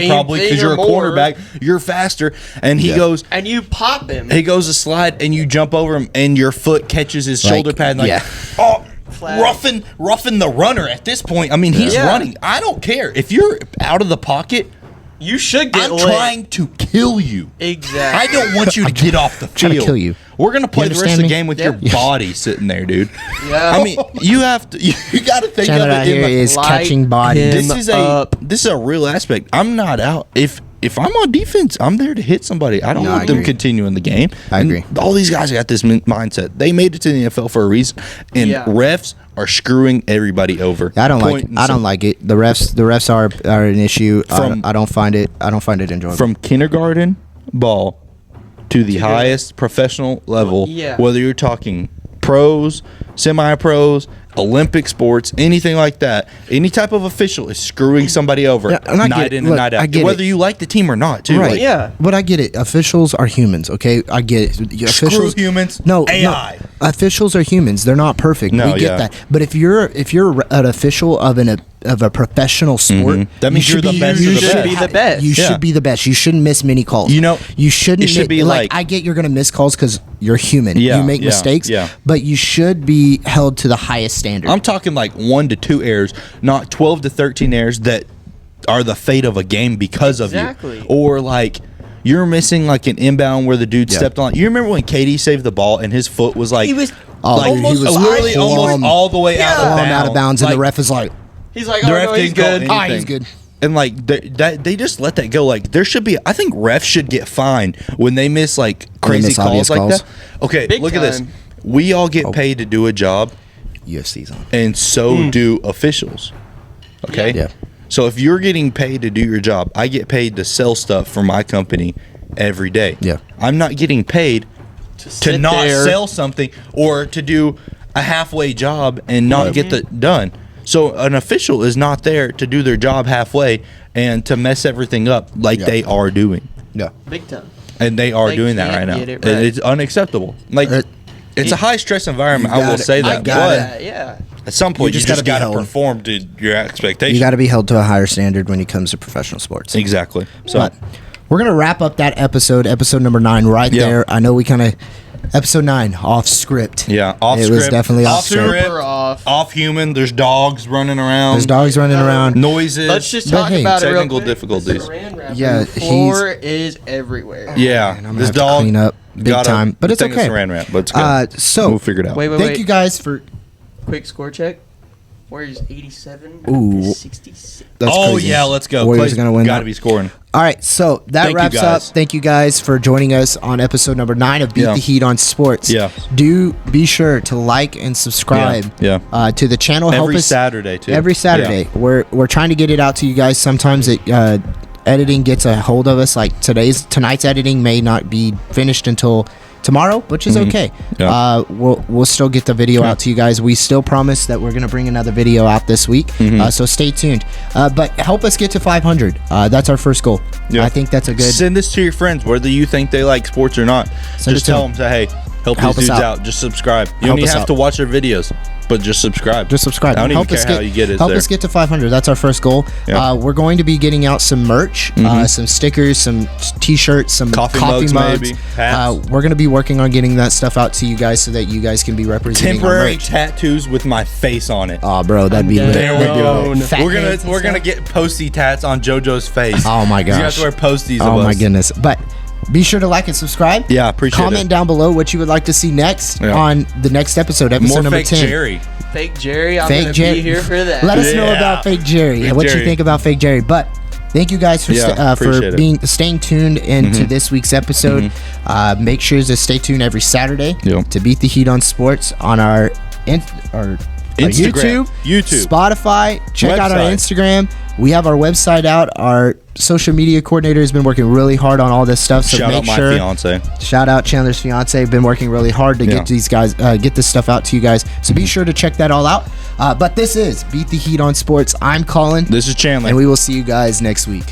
probably because you're a quarterback. You're faster, and he goes and you pop him. He goes to slide, and you jump over him, and your foot catches his shoulder pad. Roughing the runner at this point. I mean, he's running. I don't care if you're out of the pocket. You should get I'm trying to kill you. Exactly. I don't want you to get off the field. Trying to kill you. We're gonna play the rest of the game with your body sitting there, dude. Yeah. I mean, you have to. You got to think Chandler of it. Here is catching bodies. This is a real aspect. I'm not out. If I'm on defense, I'm there to hit somebody. I don't want them continuing the game. I agree. All these guys got this mindset. They made it to the NFL for a reason, and refs are screwing everybody over. I don't like it. The refs are an issue. I don't find it enjoyable. From kindergarten ball to the highest professional level, whether you're talking pros, semi-pros, Olympic sports, anything like that, any type of official is screwing somebody over night in and night out, whether you like the team or not, too. Right? But I get it. Officials are humans. Okay, I get it. Screw humans. No, AI. No. Officials are humans. They're not perfect. We get that. But if you're an official of a professional sport, that means you're the best. You should be the best. You should be the best. You shouldn't miss many calls. You shouldn't. It should be like I get you're gonna miss calls because you're human. You make mistakes. But you should be held to the highest standard. I'm talking like 1 to 2 errors, not 12 to 13 errors that are the fate of a game because of you. Or like you're missing like an inbound where the dude stepped on. You remember when KD saved the ball and his foot was like almost all the way out of bounds, and the ref is like, he's like, he's good. He's good. And like they just let that go. Like there should be, I think refs should get fined when they miss like crazy calls like that. Okay, look at this. We all get paid to do a job. UFC's on. And so do officials. Okay? Yeah. So if you're getting paid to do your job, I get paid to sell stuff for my company every day. Yeah. I'm not getting paid to not sell something or to do a halfway job and not get it done. So an official is not there to do their job halfway and to mess everything up like they are doing. Yeah. Big time. And they are doing that right now. And it's unacceptable. Like it's a high stress environment. I will say that. But at some point, you just got to perform to your expectations. You got to be held to a higher standard when it comes to professional sports. Exactly. So but we're gonna wrap up that episode number 9, right there. I know we kind of episode 9 off script. Yeah, off script. It was definitely off script. Off human. There's dogs running around. Noises. Let's just talk about it. Technical difficulties. The floor is everywhere. Yeah, this dog clean up big time, but it's okay. Saran wrap, but it's good. So we'll figure it out. Wait. Thank you guys for quick score check. Warriors 87. Ooh. 66. That's crazy. Yeah, let's go. Warriors are gonna win. Got to be scoring. All right, so that wraps up. Thank you guys for joining us on episode number 9 of Beat the Heat on Sports. Yeah. Do be sure to like and subscribe to the channel. Every Saturday, too. Every Saturday. Yeah. We're trying to get it out to you guys. Sometimes editing gets a hold of us. Like tonight's editing may not be finished until tomorrow, which is okay. Yeah. We'll still get the video out to you guys. We still promise that we're gonna bring another video out this week. So stay tuned. But help us get to 500. That's our first goal. I think that's a good. Send this to your friends, whether you think they like sports or not. Just tell them, say, hey, Help these dudes out. Just subscribe. You don't even have to watch their videos, but just subscribe. Just subscribe. I don't even care how you get it. Help us get to 500. That's our first goal. Yeah. We're going to be getting out some merch, some stickers, some T-shirts, some coffee mugs. Maybe. We're going to be working on getting that stuff out to you guys so that you guys can be representing temporary tattoos with my face on it. Oh, bro, that'd be lit. We're gonna get posty tats on JoJo's face. Oh my gosh. You have to wear posties. Oh my goodness. But be sure to like and subscribe. Yeah, appreciate it. Comment down below what you would like to see next on the next episode More number fake 10. Jerry. Fake Jerry, I'm going to be here for that. Let us know about Fake Jerry. What you think about Fake Jerry. But thank you guys for staying tuned into this week's episode. Make sure to stay tuned every Saturday to Beat the Heat on Sports on our Instagram, YouTube, Spotify. Check out our Instagram. We have our website out. Our social media coordinator has been working really hard on all this stuff. So shout out my fiance. Shout out Chandler's fiance. Been working really hard to get these guys, get this stuff out to you guys. So be sure to check that all out. But this is Beat the Heat on Sports. I'm Colin. This is Chandler, and we will see you guys next week.